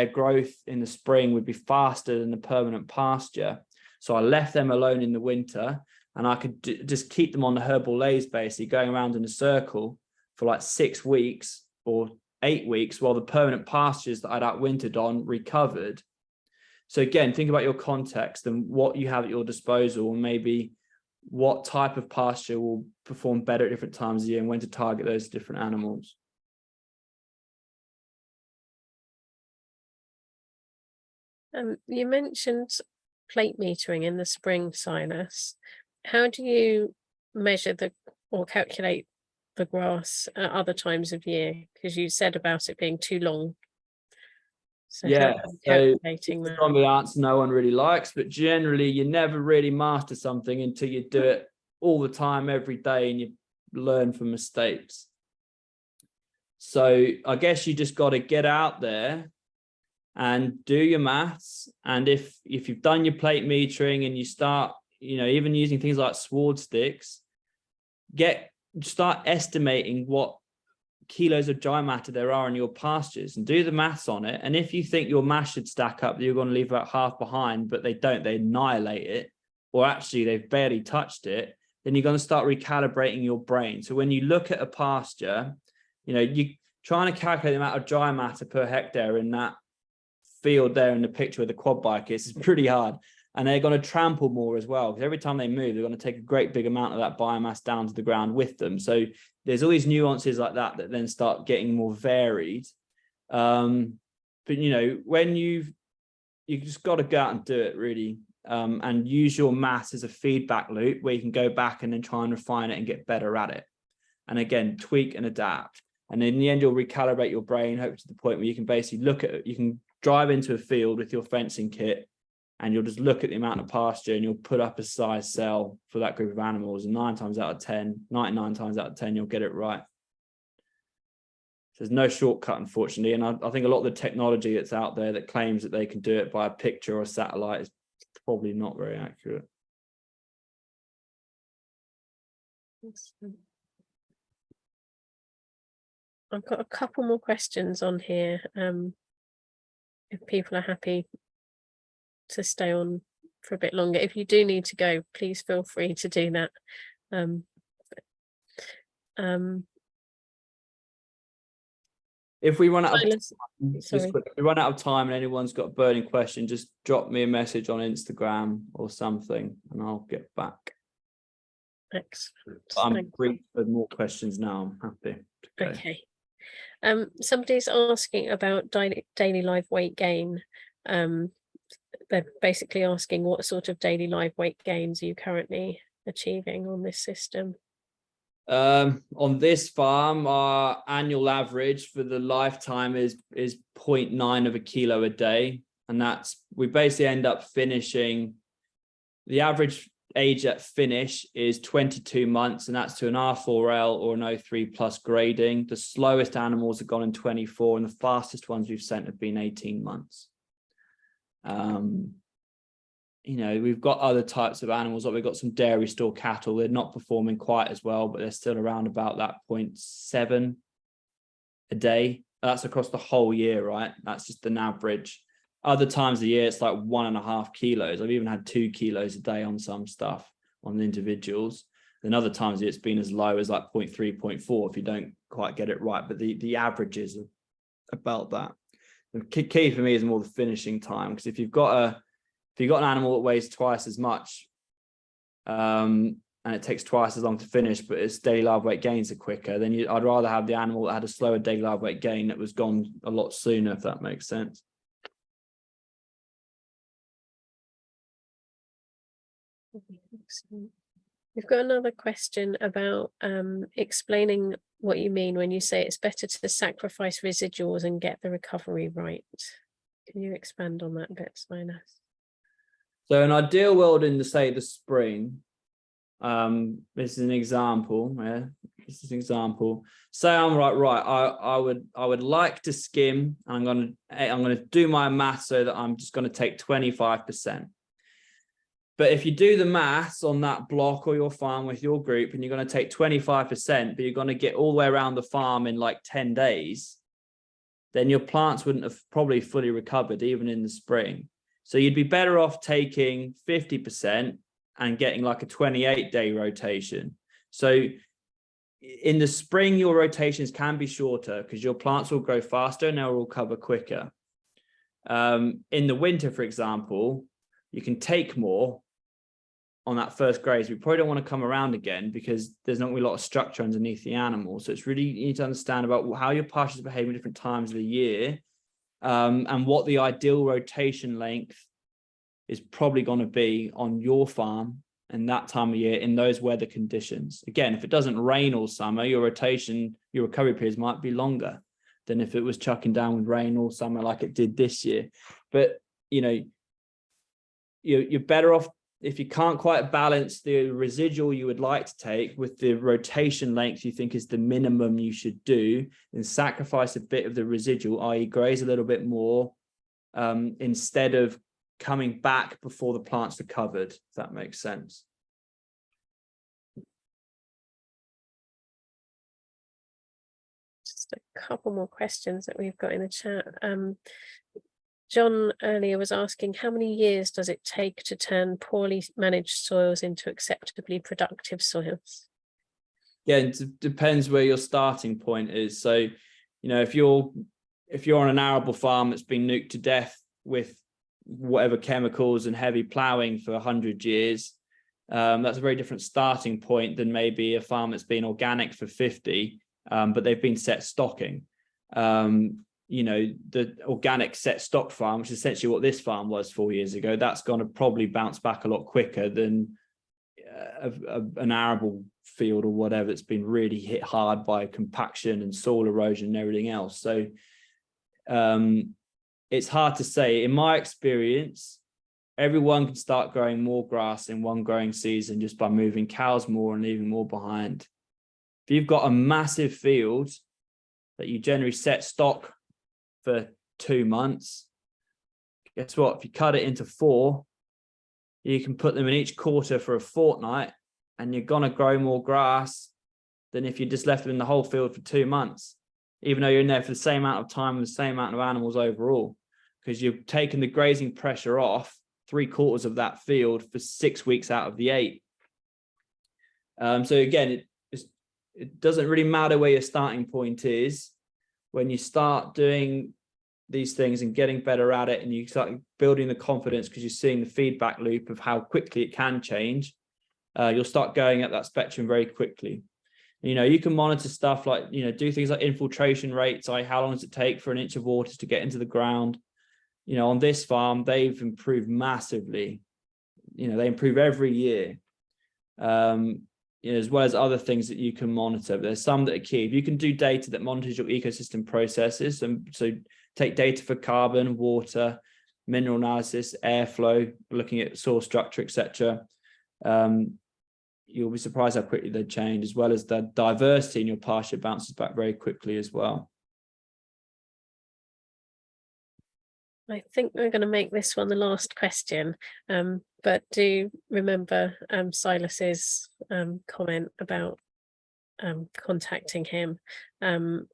growth in the spring would be faster than the permanent pasture. So I left them alone in the winter, and I could just keep them on the herbal lays, basically going around in a circle for like 6 weeks or 8 weeks, while the permanent pastures that I'd outwintered on recovered. So again, think about your context and what you have at your disposal, and maybe what type of pasture will perform better at different times of the year, and when to target those different animals.
You mentioned plate metering in the spring, Silas. How do you measure or calculate the grass at other times of year? Because you said about it being too long. So
yeah,
calculating that.
Probably the answer no one really likes, but generally you never really master something until you do it all the time, every day, and you learn from mistakes. So I guess you just got to get out there and do your maths. And if you've done your plate metering and you start, even using things like sward sticks, start estimating what kilos of dry matter there are in your pastures, and do the maths on it. And if you think your mass should stack up, you're going to leave about half behind, but they don't, they annihilate it, or actually they've barely touched it, then you're going to start recalibrating your brain. So when you look at a pasture, you're trying to calculate the amount of dry matter per hectare in that field there in the picture with the quad bike is pretty hard. And they're going to trample more as well, because every time they move, they're going to take a great big amount of that biomass down to the ground with them. So there's all these nuances like that then start getting more varied. But when you just got to go out and do it, really, and use your maths as a feedback loop where you can go back and then try and refine it and get better at it. And again, tweak and adapt. And in the end, you'll recalibrate your brain, hope to the point where you can basically look at it. You can drive into a field with your fencing kit, and you'll just look at the amount of pasture, and you'll put up a size cell for that group of animals. And 99 times out of 10, you'll get it right. There's no shortcut, unfortunately. And I think a lot of the technology that's out there that claims that they can do it by a picture or a satellite is probably not very accurate.
I've got a couple more questions on here. If people are happy to stay on for a bit longer. If you do need to go, please feel free to do that.
If we run out of
Sorry.
if we run out of time and anyone's got a burning question, just drop me a message on Instagram or something and I'll get back.
Excellent.
I'm free for more questions now. I'm happy to go.
Okay. Somebody's asking about daily live weight gain. They're basically asking what sort of daily live weight gains are you currently achieving on this system?
On this farm, our annual average for the lifetime is 0.9 of a kilo a day. And we basically end up finishing, the average age at finish is 22 months, and that's to an R4L or an O3 plus grading. The slowest animals have gone in 24, and the fastest ones we've sent have been 18 months. We've got other types of animals, like we've got some dairy store cattle. They're not performing quite as well, but they're still around about that 0.7 a day. That's across the whole year, right? That's just an average. Other times of the year, it's like 1.5 kilos. I've even had 2 kilos a day on some stuff on the individuals. Then other times of the year, it's been as low as like 0.3, 0.4 if you don't quite get it right. But the averages are about that. The key for me is more the finishing time, because if you've got an animal that weighs twice as much, and it takes twice as long to finish, but its daily live weight gains are quicker, then I'd rather have the animal that had a slower daily live weight gain that was gone a lot sooner, if that makes sense.
We've got another question about explaining what you mean when you say it's better to sacrifice residuals and get the recovery right. Can you expand on that a bit, Silas?
So an ideal world in the spring, this is an example. Yeah, this is an example. Say I'm I would like to skim, and I'm gonna do my math so that I'm just gonna take 25%. But if you do the maths on that block or your farm with your group, and you're going to take 25%, but you're going to get all the way around the farm in like 10 days, then your plants wouldn't have probably fully recovered even in the spring. So you'd be better off taking 50% and getting like a 28-day rotation. So in the spring, your rotations can be shorter because your plants will grow faster and they'll recover quicker. In the winter, for example, you can take more on that first graze. We probably don't want to come around again because there's not really a lot of structure underneath the animal. So it's really, you need to understand about how your pastures behave at different times of the year, and what the ideal rotation length is probably going to be on your farm and that time of year in those weather conditions. Again, if it doesn't rain all summer, your recovery periods might be longer than if it was chucking down with rain all summer like it did this year. But you're better off if you can't quite balance the residual you would like to take with the rotation length you think is the minimum you should do, then sacrifice a bit of the residual, i.e. graze a little bit more, instead of coming back before the plant's recovered, if that makes sense.
Just a couple more questions that we've got in the chat. John earlier was asking, how many years does it take to turn poorly managed soils into acceptably productive soils?
Yeah, it depends where your starting point is. So, if you're on an arable farm that's been nuked to death with whatever chemicals and heavy ploughing for 100 years, that's a very different starting point than maybe a farm that's been organic for 50, but they've been set stocking. The organic set stock farm, which is essentially what this farm was 4 years ago, that's going to probably bounce back a lot quicker than an arable field or whatever that's been really hit hard by compaction and soil erosion and everything else. So it's hard to say. In my experience, everyone can start growing more grass in one growing season just by moving cows more and leaving more behind. If you've got a massive field, that you generally set stock for 2 months. Guess what? If you cut it into 4, you can put them in each quarter for a fortnight, and you're going to grow more grass than if you just left them in the whole field for 2 months, even though you're in there for the same amount of time and the same amount of animals overall, because you've taken the grazing pressure off 3/4 of that field for 6 weeks out of the 8. So again, it doesn't really matter where your starting point is. When you start doing these things and getting better at it, and you start building the confidence because you're seeing the feedback loop of how quickly it can change, you'll start going up that spectrum very quickly. You can monitor stuff like, do things like infiltration rates, like how long does it take for an inch of water to get into the ground. On this farm, they've improved massively. They improve every year. As well as other things that you can monitor. But there's some that are key. If you can do data that monitors your ecosystem processes, and so take data for carbon, water, mineral analysis, airflow, looking at soil structure, etc., you'll be surprised how quickly they change, as well as the diversity in your pasture bounces back very quickly as well.
I think we're going to make this one the last question, but do remember Silas's comment about contacting him,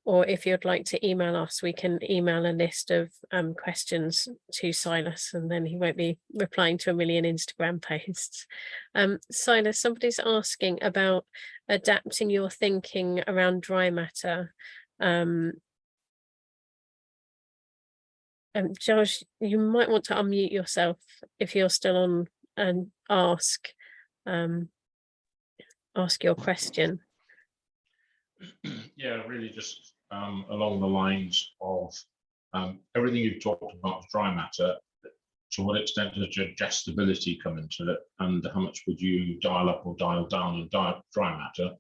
or if you'd like to email us, we can email a list of questions to Silas, and then he won't be replying to a million Instagram posts. Silas, somebody's asking about adapting your thinking around dry matter. Josh, you might want to unmute yourself if you're still on, and ask your question.
Yeah, really just along the lines of everything you've talked about with dry matter. To what extent does your adaptability come into it, and how much would you dial up or dial down on dry matter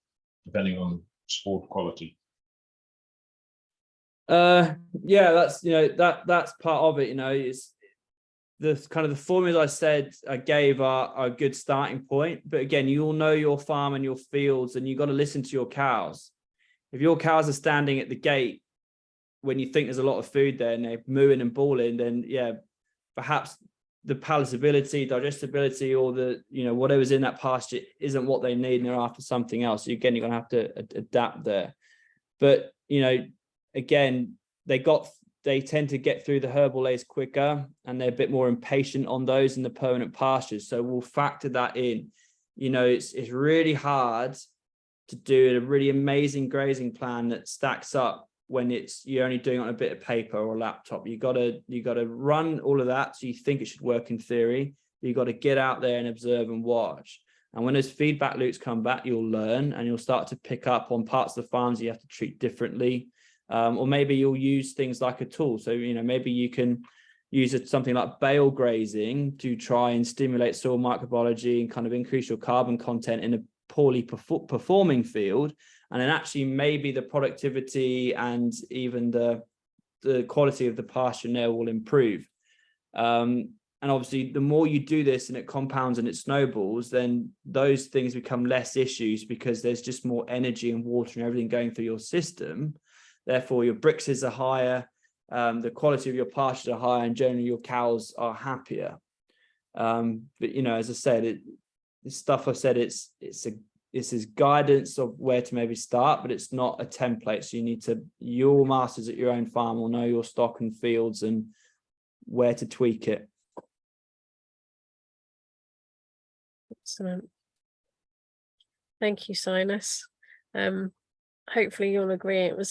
depending on sport quality?
Yeah, that's that's part of it. It's the kind of the formulas I gave are a good starting point, but again, you all know your farm and your fields, and you've got to listen to your cows. If your cows are standing at the gate when you think there's a lot of food there and they're mooing and bawling, then yeah, perhaps the palatability, digestibility, or the whatever's in that pasture isn't what they need, and they're after something else. So again, you're going to have to adapt there. But again, they tend to get through the herbal layers quicker, and they're a bit more impatient on those in the permanent pastures. So we'll factor that in. It's really hard to do a really amazing grazing plan that stacks up when you're only doing it on a bit of paper or a laptop. You gotta run all of that, so you think it should work in theory. You got to get out there and observe and watch. And when those feedback loops come back, you'll learn, and you'll start to pick up on parts of the farms you have to treat differently. Or maybe you'll use things like a tool. So, maybe you can use something like bale grazing to try and stimulate soil microbiology and kind of increase your carbon content in a poorly performing field. And then actually maybe the productivity and even the quality of the pasture there will improve. And obviously, the more you do this and it compounds and it snowballs, then those things become less issues, because there's just more energy and water and everything going through your system. Therefore, your Brixes are higher, the quality of your pastures are higher, and generally your cows are happier. But as I said, this stuff I said, it's guidance of where to maybe start, but it's not a template. So your masters at your own farm will know your stock and fields and where to tweak it.
Excellent. Thank you, Silas. Hopefully you'll agree it was